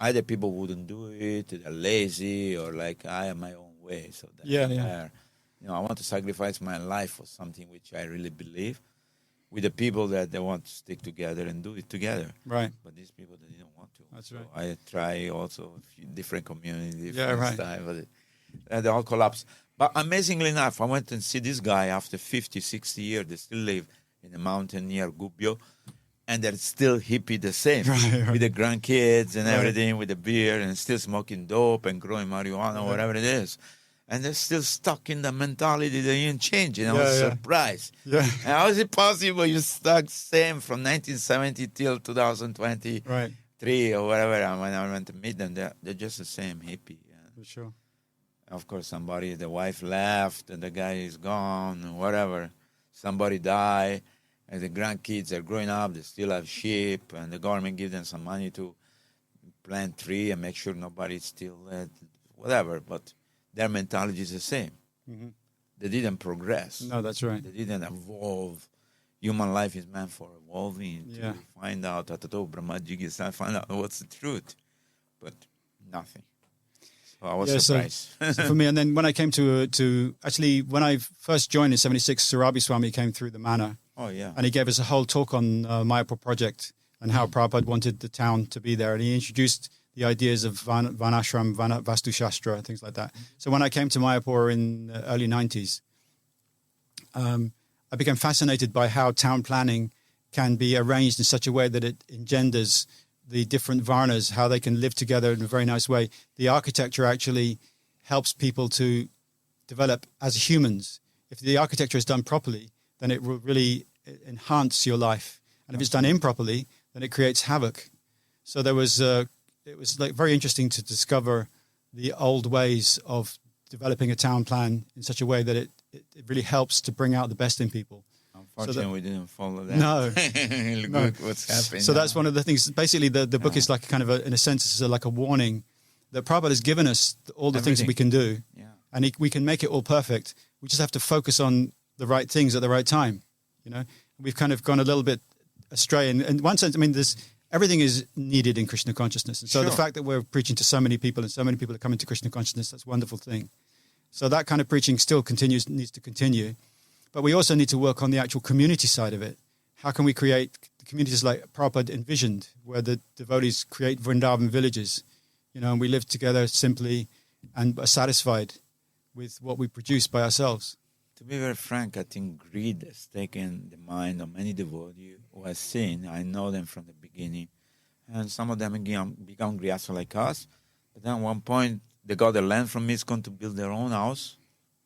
[SPEAKER 2] either people wouldn't do it, they're lazy, or I have my own way. So I want to sacrifice my life for something which I really believe, with the people that they want to stick together and do it together.
[SPEAKER 3] Right.
[SPEAKER 2] But these people, they don't want to.
[SPEAKER 3] That's
[SPEAKER 2] so
[SPEAKER 3] right.
[SPEAKER 2] I try also different communities, different style, but they all collapse. But amazingly enough, I went and see this guy after 50, 60 years. They still live in a mountain near Gubbio. And they're still hippie the same, with the grandkids and everything, with the beer, and still smoking dope and growing marijuana, whatever it is. And they're still stuck in the mentality they didn't change. I was surprised. Yeah. And how is it possible you stuck same from 1970 till 2023 or whatever? And when I went to meet them, they're just the same hippie.
[SPEAKER 3] For sure.
[SPEAKER 2] Of course, the wife left, and the guy is gone, whatever. Somebody died. And the grandkids are growing up, they still have sheep, and the government gives them some money to plant tree and make sure nobody steal it, whatever. But their mentality is the same.
[SPEAKER 3] Mhm.
[SPEAKER 2] They didn't progress.
[SPEAKER 3] No, that's right.
[SPEAKER 2] They didn't evolve. Human life is meant for evolving
[SPEAKER 3] Yeah.
[SPEAKER 2] to find out, find out what's the truth. But nothing. So I was surprised.
[SPEAKER 3] So for me, and then when I came to actually, when I first joined in 76, Surabi Swami came through the manor.
[SPEAKER 2] Oh, yeah.
[SPEAKER 3] And he gave us a whole talk on Mayapur project and how Prabhupada wanted the town to be there. And he introduced the ideas of Varnashram, Vastu Shastra, things like that. So when I came to Mayapur in the early 90s, I became fascinated by how town planning can be arranged in such a way that it engenders the different Varnas, how they can live together in a very nice way. The architecture actually helps people to develop as humans. If the architecture is done properly, then it will really enhance your life. And if it's done improperly, then it creates havoc. So it was like very interesting to discover the old ways of developing a town plan in such a way that it really helps to bring out the best in people.
[SPEAKER 2] Unfortunately, we didn't follow that.
[SPEAKER 3] No.
[SPEAKER 2] Look what's happening.
[SPEAKER 3] So that's one of the things. Basically, the book is like kind of, in a sense, it's like a warning that Prabhupada has given us all the things that we can do.
[SPEAKER 2] Yeah.
[SPEAKER 3] And we can make it all perfect. We just have to focus on the right things at the right time. You know, we've kind of gone a little bit astray. And in one sense, I mean, everything is needed in Krishna consciousness. And so the fact that we're preaching to so many people and so many people are coming to Krishna consciousness, that's a wonderful thing. So that kind of preaching still needs to continue. But we also need to work on the actual community side of it. How can we create communities like Prabhupada envisioned, where the devotees create Vrindavan villages, you know, and we live together simply and are satisfied with what we produce by ourselves.
[SPEAKER 2] To be very frank, I think greed has taken the mind of many devotees who have seen. I know them from the beginning. And some of them become grihastha like us. But then at one point, they got the land from ISKCON to build their own house.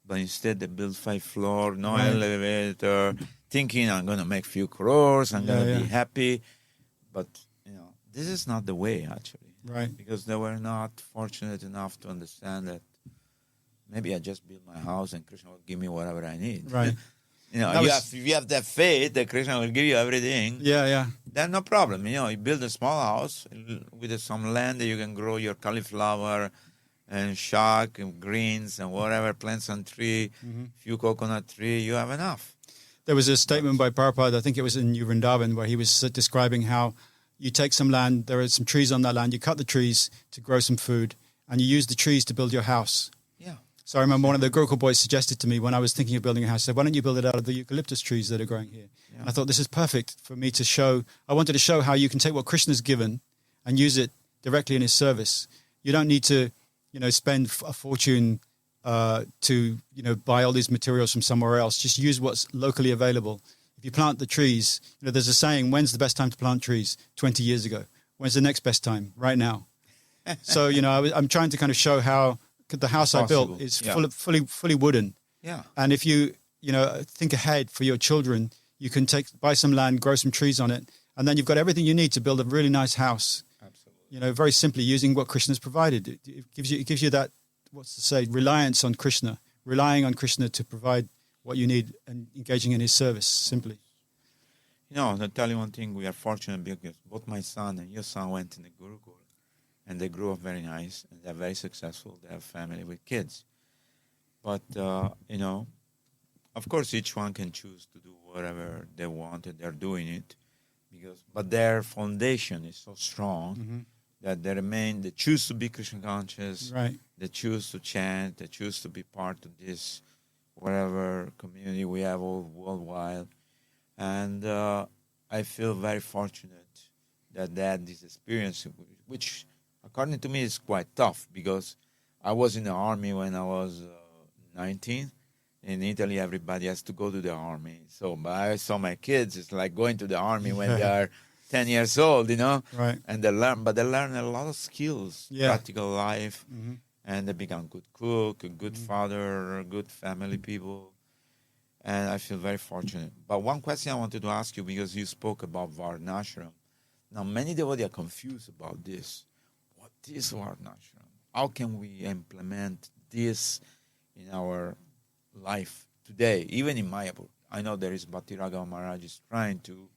[SPEAKER 2] But instead, they built 5 floors, no elevator, thinking I'm going to make few crores, I'm going to be happy. But, you know, this is not the way, actually.
[SPEAKER 3] Right.
[SPEAKER 2] Because they were not fortunate enough to understand that maybe I just build my house and Krishna will give me whatever I need.
[SPEAKER 3] Right.
[SPEAKER 2] You know, if you have that faith that Krishna will give you everything, then no problem. You know, you build a small house with some land that you can grow your cauliflower and shak and greens and whatever, plant some tree, few coconut tree, you have enough.
[SPEAKER 3] There was a statement by Prabhupada, I think it was in New Vrindavan, where he was describing how you take some land, there are some trees on that land, you cut the trees to grow some food, and you use the trees to build your house.
[SPEAKER 2] Yeah.
[SPEAKER 3] So I remember one of the Gurukul boys suggested to me when I was thinking of building a house, said, why don't you build it out of the eucalyptus trees that are growing here? Yeah. And I thought this is perfect for me to show. I wanted to show how you can take what Krishna's given and use it directly in his service. You don't need to, you know, spend a fortune to, you know, buy all these materials from somewhere else. Just use what's locally available. If you plant the trees, you know, there's a saying, when's the best time to plant trees? 20 years ago. When's the next best time? Right now. So, you know, I'm trying to kind of show how the house I built is fully wooden. Yeah. And if you know, think ahead for your children, you can buy some land, grow some trees on it, and then you've got everything you need to build a really nice house. You know, very simply using what Krishna's provided. It gives you that, reliance on Krishna, relying on Krishna to provide what you need and engaging in his service, simply.
[SPEAKER 2] You know, I'll tell you one thing, we are fortunate because both my son and your son went in the Gurukul, and they grew up very nice, and they're very successful. They have family with kids. But, you know, of course, each one can choose to do whatever they want, and they're doing it. But their foundation is so strong that they choose to be Krishna conscious,
[SPEAKER 3] right.
[SPEAKER 2] They choose to chant, they choose to be part of this whatever community we have all worldwide. And I feel very fortunate that they had this experience, which according to me is quite tough, because I was in the army when I was 19. In Italy, everybody has to go to the army. So I saw my kids, it's like going to the army when they are 10 years old, you know?
[SPEAKER 3] Right.
[SPEAKER 2] And they learn a lot of skills, practical life, and they become good cook, a good father, good family people. And I feel very fortunate. But one question I wanted to ask you, because you spoke about Varnashram. Now, many devotees are confused about this. What is Varnashram? How can we implement this in our life today, even in Mayapur? I know there is Bhakti Raghav Maharaj is trying to,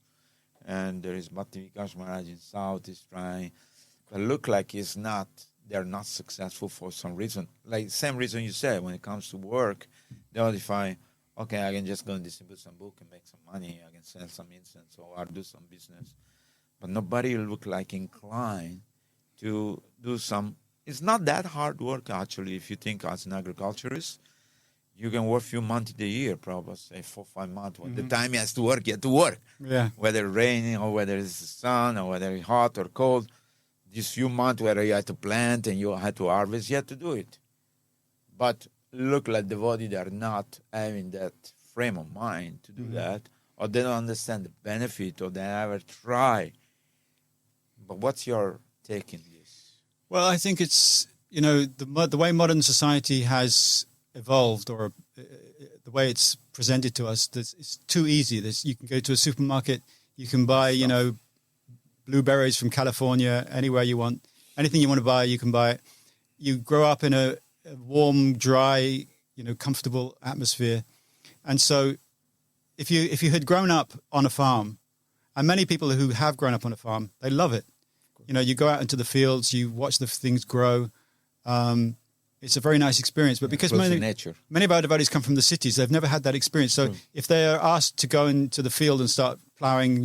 [SPEAKER 2] and there is Bhakti Vikas Maharaj in South is trying. But look like they're not successful for some reason. Like same reason you said, when it comes to work, they only find, okay, I can just go and distribute some book and make some money. I can sell some incense or do some business. But nobody look like inclined to do some. It's not that hard work, actually, if you think as an agriculturist. You can work a few months in the year, probably, say 4 5 months. When the time he has to work, you have to work.
[SPEAKER 3] Yeah.
[SPEAKER 2] Whether raining or whether it's the sun or whether it's hot or cold. These few months where you had to plant and you had to harvest, you had to do it. But look like devotees, they are not having that frame of mind to do that, or they don't understand the benefit, or they never try. But what's your take in this?
[SPEAKER 3] Well, I think it's, the way modern society has evolved, or the way it's presented to us, it's too easy. You can go to a supermarket, you can buy, blueberries from California, anywhere you want. Anything you want to buy, you can buy it. You grow up in a warm, dry, comfortable atmosphere. And so if you had grown up on a farm, and many people who have grown up on a farm, they love it. You go out into the fields, you watch the things grow. It's a very nice experience. But because many of our devotees come from the cities, they've never had that experience. So if they are asked to go into the field and start plowing,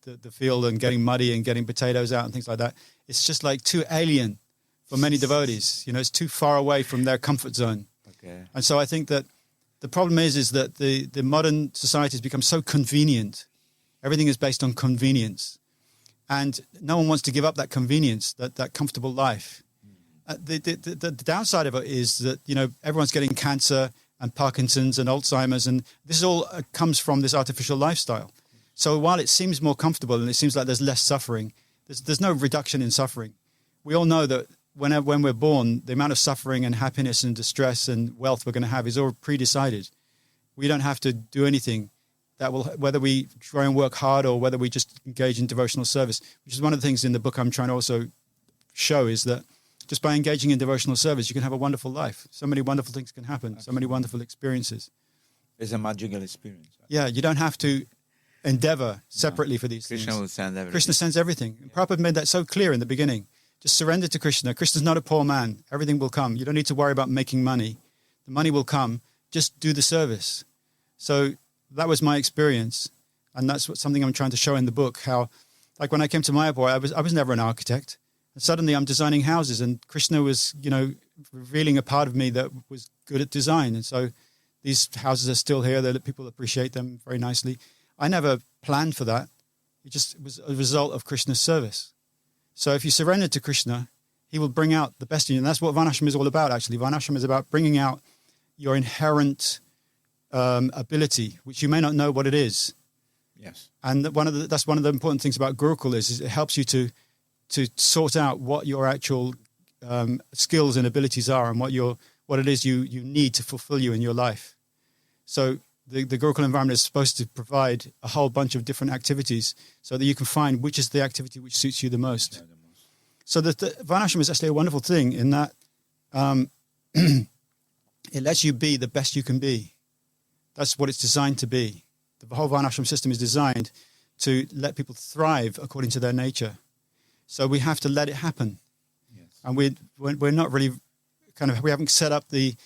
[SPEAKER 3] the field and getting muddy and getting potatoes out and things like that, it's just like too alien for many devotees. It's too far away from their comfort zone.
[SPEAKER 2] Okay.
[SPEAKER 3] And so I think that the problem is that the modern society has become so convenient. Everything is based on convenience. And no one wants to give up that convenience, that comfortable life. The downside of it is that, everyone's getting cancer and Parkinson's and Alzheimer's, and this all comes from this artificial lifestyle. So while it seems more comfortable and it seems like there's less suffering, there's no reduction in suffering. We all know that when we're born, the amount of suffering and happiness and distress and wealth we're going to have is all pre-decided. We don't have to do anything that will, whether we try and work hard or whether we just engage in devotional service, which is one of the things in the book I'm trying to also show, is that just by engaging in devotional service, you can have a wonderful life. So many wonderful things can happen. Absolutely. So many wonderful experiences.
[SPEAKER 2] It's a magical experience.
[SPEAKER 3] Yeah, you don't have to endeavor separately for these
[SPEAKER 2] Krishna
[SPEAKER 3] things.
[SPEAKER 2] will send everything.
[SPEAKER 3] Krishna sends everything. Yeah. Prabhupada made that so clear in the beginning. Just surrender to Krishna. Krishna's not a poor man. Everything will come. You don't need to worry about making money. The money will come. Just do the service. So that was my experience. And that's something I'm trying to show in the book, how, like when I came to Mayapur, I was never an architect. And suddenly I'm designing houses, and Krishna was, revealing a part of me that was good at design. And so these houses are still here. People appreciate them very nicely. I never planned for that. It just was a result of Krishna's service. So if you surrender to Krishna, he will bring out the best in you. And that's what Varnashram is all about, actually. Varnashram is about bringing out your inherent ability, which you may not know what it is.
[SPEAKER 2] Yes.
[SPEAKER 3] And that's one of the important things about Gurukul is it helps you to sort out what your actual skills and abilities are, and what it is you need to fulfill you in your life. So the Gurukul environment is supposed to provide a whole bunch of different activities so that you can find which is the activity which suits you the most. Yeah, so the Varnashram is actually a wonderful thing in that it lets you be the best you can be. That's what it's designed to be. The whole Varnashram system is designed to let people thrive according to their nature. So we have to let it happen. Yes. And we're not really we haven't set up the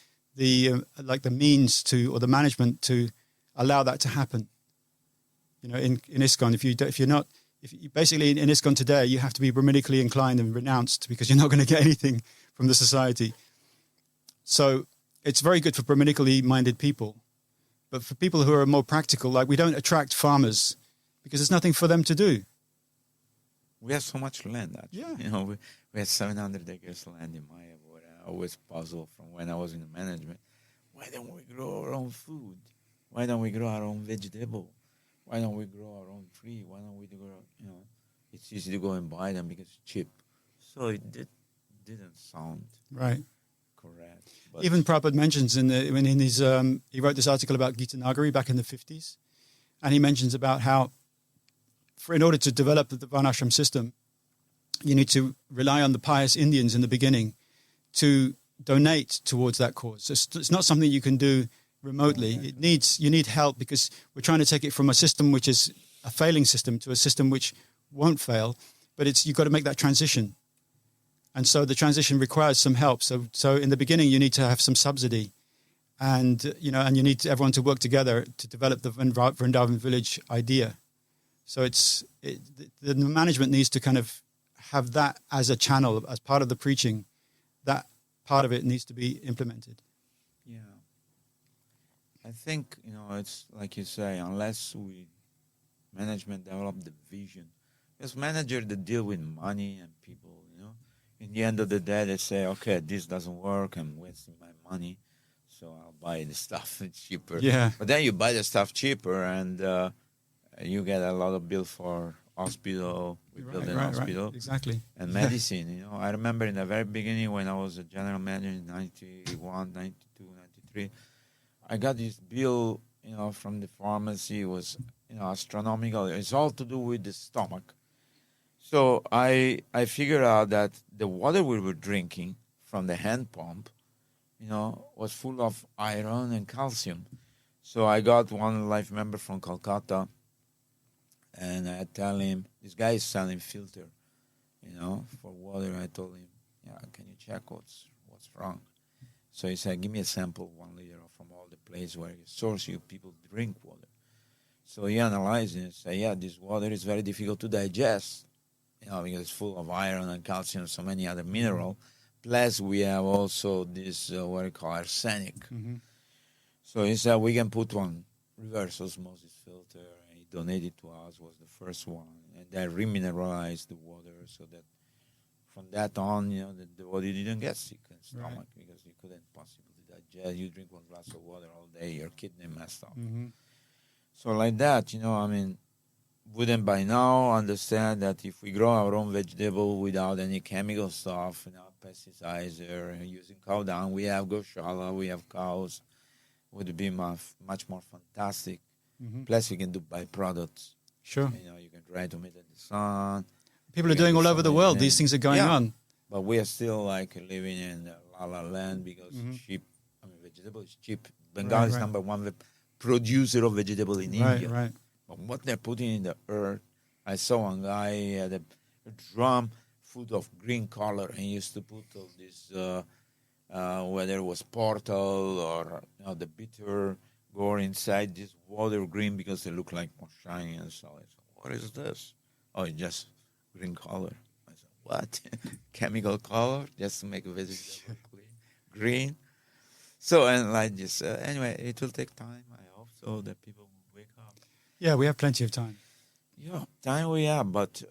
[SPEAKER 3] means to, or the management to allow that to happen. In ISKCON, if you basically in ISKCON today, you have to be Brahmanically inclined and renounced, because you're not going to get anything from the society. So it's very good for Brahmanically minded people. But for people who are more practical, like, we don't attract farmers because there's nothing for them to do.
[SPEAKER 2] We have so much land, actually.
[SPEAKER 3] Yeah.
[SPEAKER 2] We have 700 acres of land in Mayapur. I always puzzle from when I was in the management. Why don't we grow our own food? Why don't we grow our own vegetable? Why don't we grow our own tree? Why don't we grow, it's easy to go and buy them because it's cheap. So it didn't sound
[SPEAKER 3] right.
[SPEAKER 2] Correct. But
[SPEAKER 3] even Prabhupada mentions in his, he wrote this article about Gita Nagari back in the 50s. And he mentions about how, in order to develop the Varnashram system, you need to rely on the pious Indians in the beginning to donate towards that cause. It's not something you can do remotely. You need help because we're trying to take it from a system which is a failing system to a system which won't fail, but you've got to make that transition. And so the transition requires some help. So in the beginning, you need to have some subsidy, and you need everyone to work together to develop the Vrindavan village idea. So the management needs to kind of have that as a channel, as part of the preaching. That part of it needs to be implemented.
[SPEAKER 2] Yeah. I think, it's like you say, unless management develop the vision. Because managers that deal with money and people, in the end of the day, they say, okay, this doesn't work, I'm wasting my money, so I'll buy the stuff cheaper.
[SPEAKER 3] Yeah.
[SPEAKER 2] But then you buy the stuff cheaper, and you get a lot of bill for hospital, hospital.
[SPEAKER 3] Right. Exactly.
[SPEAKER 2] And medicine, I remember in the very beginning when I was a general manager in 91, 92, 93, I got this bill, from the pharmacy. It was, astronomical. It's all to do with the stomach. So I figured out that the water we were drinking from the hand pump, was full of iron and calcium. So I got one life member from Kolkata, and I tell him, this guy is selling filter, for water. I told him, can you check what's wrong? So he said, give me a sample, 1 liter from all the places where you source people drink water. So he analyzed it and said, this water is very difficult to digest, because it's full of iron and calcium, so many other minerals. Plus, we have also this, what we call arsenic. Mm-hmm. So he said, we can put one reverse osmosis filter, and he donated to us, was the first one. And that remineralized the water so that from that on, the body didn't get sick in the stomach because you couldn't possibly digest. You drink 1 glass of water all day, your kidney messed up. Mm-hmm. So like that, wouldn't by now understand that if we grow our own vegetable without any chemical stuff, pesticides or using cow dung, we have goshala, we have cows, would be much more fantastic. Mm-hmm. Plus, you can do byproducts.
[SPEAKER 3] Sure.
[SPEAKER 2] You can dry tomato in the sun.
[SPEAKER 3] People are doing all over the world. These things are going on.
[SPEAKER 2] But we are still living in la la land because cheap. Vegetable is cheap. Bengal is number one producer of vegetable in India.
[SPEAKER 3] Right.
[SPEAKER 2] But what they're putting in the earth, I saw one guy had a drum full of green color and used to put all this, whether it was portal or the bitter gourd inside this water green because they look like more shiny and so. I said, what is this? Oh, it's just green color. I said, what? Chemical color just to make a vegetable green? So, and like this, anyway, it will take time, I hope, so that people will wake up.
[SPEAKER 3] Yeah, we have plenty of time.
[SPEAKER 2] Yeah, time we have, but,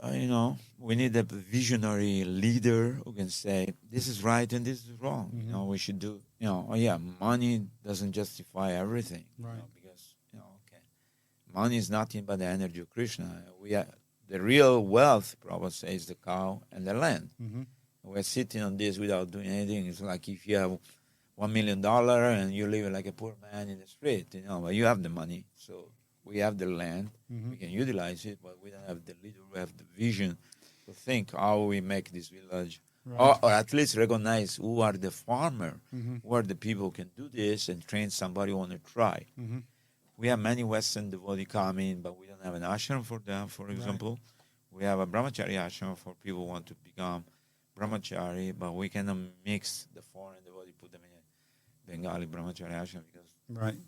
[SPEAKER 2] we need a visionary leader who can say, this is right and this is wrong. Mm-hmm. We should do, money doesn't justify everything.
[SPEAKER 3] Right.
[SPEAKER 2] Because, money is nothing but the energy of Krishna. The real wealth, Prabhupada says, the cow and the land. Mm-hmm. We're sitting on this without doing anything. It's like if you have $1 million and you live like a poor man in the street, but you have the money. So we have the land, we can utilize it, but we don't have the leader, we have the vision to think how we make this village, or at least recognize who are the farmer, who are the people who can do this and train somebody who want to try. Mm-hmm. We have many Western devotees coming, but we don't have an ashram for them, for example. We have a brahmachari ashram for people who want to become brahmachari, but we cannot mix the foreign devotee, put them in a Bengali brahmachari ashram because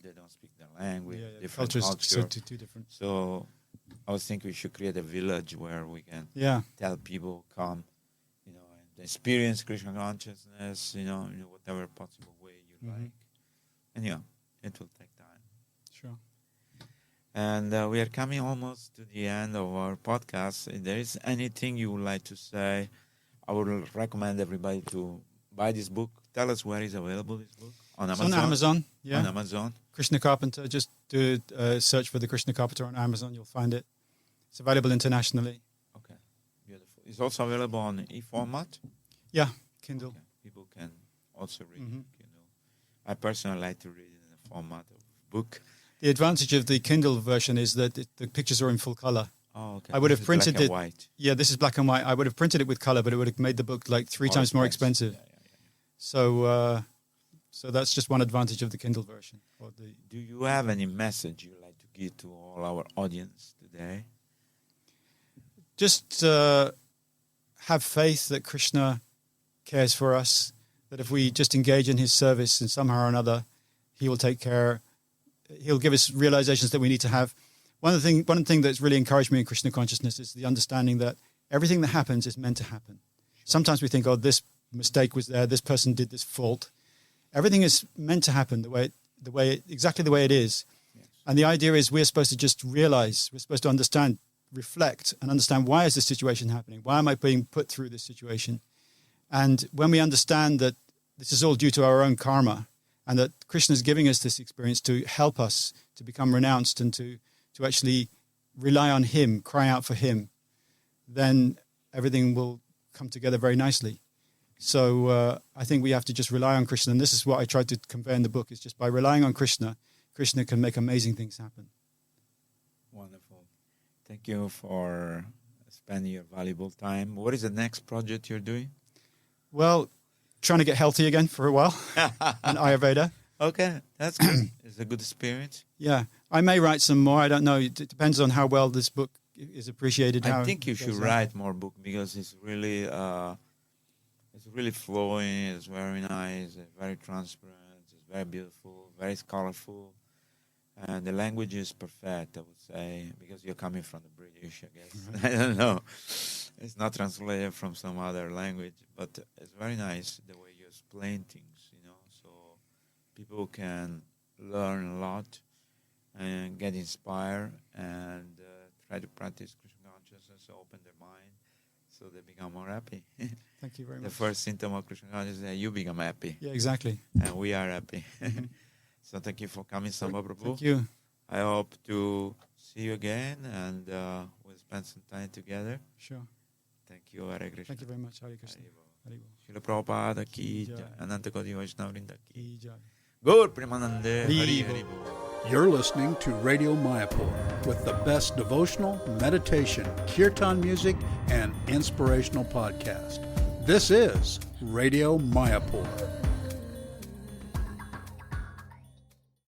[SPEAKER 2] they don't speak the language, different culture.
[SPEAKER 3] So too different.
[SPEAKER 2] So I was thinking we should create a village where we can tell people come, and experience Krishna consciousness, in whatever possible way you like. And it will take time.
[SPEAKER 3] Sure.
[SPEAKER 2] And we are coming almost to the end of our podcast. If there is anything you would like to say, I would recommend everybody to buy this book. Tell us where is available, this book. On Amazon?
[SPEAKER 3] It's on Amazon, yeah.
[SPEAKER 2] On Amazon.
[SPEAKER 3] Krishna Carpenter. Just do a search for the Krishna Carpenter on Amazon. You'll find it. It's available internationally.
[SPEAKER 2] Okay, beautiful. It's also available on e-format?
[SPEAKER 3] Yeah, Kindle.
[SPEAKER 2] Okay. People can also read Kindle. I personally like to read it in the format of book.
[SPEAKER 3] The advantage of the Kindle version is that the pictures are in full color.
[SPEAKER 2] Oh, okay.
[SPEAKER 3] I would have printed
[SPEAKER 2] black
[SPEAKER 3] it.
[SPEAKER 2] And white.
[SPEAKER 3] Yeah, this is black and white. I would have printed it with color, but it would have made the book like 3 times more expensive.
[SPEAKER 2] Yeah.
[SPEAKER 3] So that's just one advantage of the Kindle version.
[SPEAKER 2] Do you have any message you'd like to give to all our audience today?
[SPEAKER 3] Just have faith that Krishna cares for us, that if we just engage in his service in somehow or another, he will take care. He'll give us realizations that we need to have. One thing that's really encouraged me in Krishna consciousness is the understanding that everything that happens is meant to happen. Sometimes we think, oh, this mistake was there, this person did this fault. Everything is meant to happen exactly the way it is.
[SPEAKER 2] Yes.
[SPEAKER 3] And the idea is we're supposed to just realize, we're supposed to understand, reflect, and understand, why is this situation happening? Why am I being put through this situation? And when we understand that this is all due to our own karma, and that Krishna is giving us this experience to help us to become renounced and to actually rely on him, cry out for him, then everything will come together very nicely. So I think we have to just rely on Krishna. And this is what I tried to convey in the book, is just by relying on Krishna, Krishna can make amazing things happen.
[SPEAKER 2] Wonderful. Thank you for spending your valuable time. What is the next project you're doing?
[SPEAKER 3] Well, trying to get healthy again for a while in Ayurveda.
[SPEAKER 2] Okay, that's good. It's a good experience.
[SPEAKER 3] Yeah, I may write some more. I don't know. It depends on how well this book is appreciated.
[SPEAKER 2] I think you should write more book because it's really flowing. It's very nice. It's very transparent. It's very beautiful. Very colorful, and the language is perfect. I would say, because you're coming from the British, I guess. I don't know. It's not translated from some other language, but it's very nice the way you explain things. So people can learn a lot and get inspired and try to practice Krishna consciousness, open their mind, so they become more happy.
[SPEAKER 3] Thank you very much.
[SPEAKER 2] The first symptom of Krishna consciousness is that you become happy.
[SPEAKER 3] Yeah, exactly.
[SPEAKER 2] And we are happy. So thank you for coming, Samba Prabhu.
[SPEAKER 3] Thank you.
[SPEAKER 2] I hope to see you again, and we'll spend some time together.
[SPEAKER 3] Sure.
[SPEAKER 2] Thank you, Hare Krishna.
[SPEAKER 3] Thank you very much, Hare Krishna. Hare
[SPEAKER 2] Srila Prabhupada ki
[SPEAKER 3] Jai.
[SPEAKER 2] jai, Ananta Koti Vaishnava Vrinda ki
[SPEAKER 3] Jai.
[SPEAKER 2] Gaur Premanande
[SPEAKER 3] Hari
[SPEAKER 2] Hari
[SPEAKER 3] Bol.
[SPEAKER 2] Hari Bol.
[SPEAKER 1] You're listening to Radio Mayapur with the best devotional, meditation, kirtan music, and inspirational podcast. This is Radio Mayapur.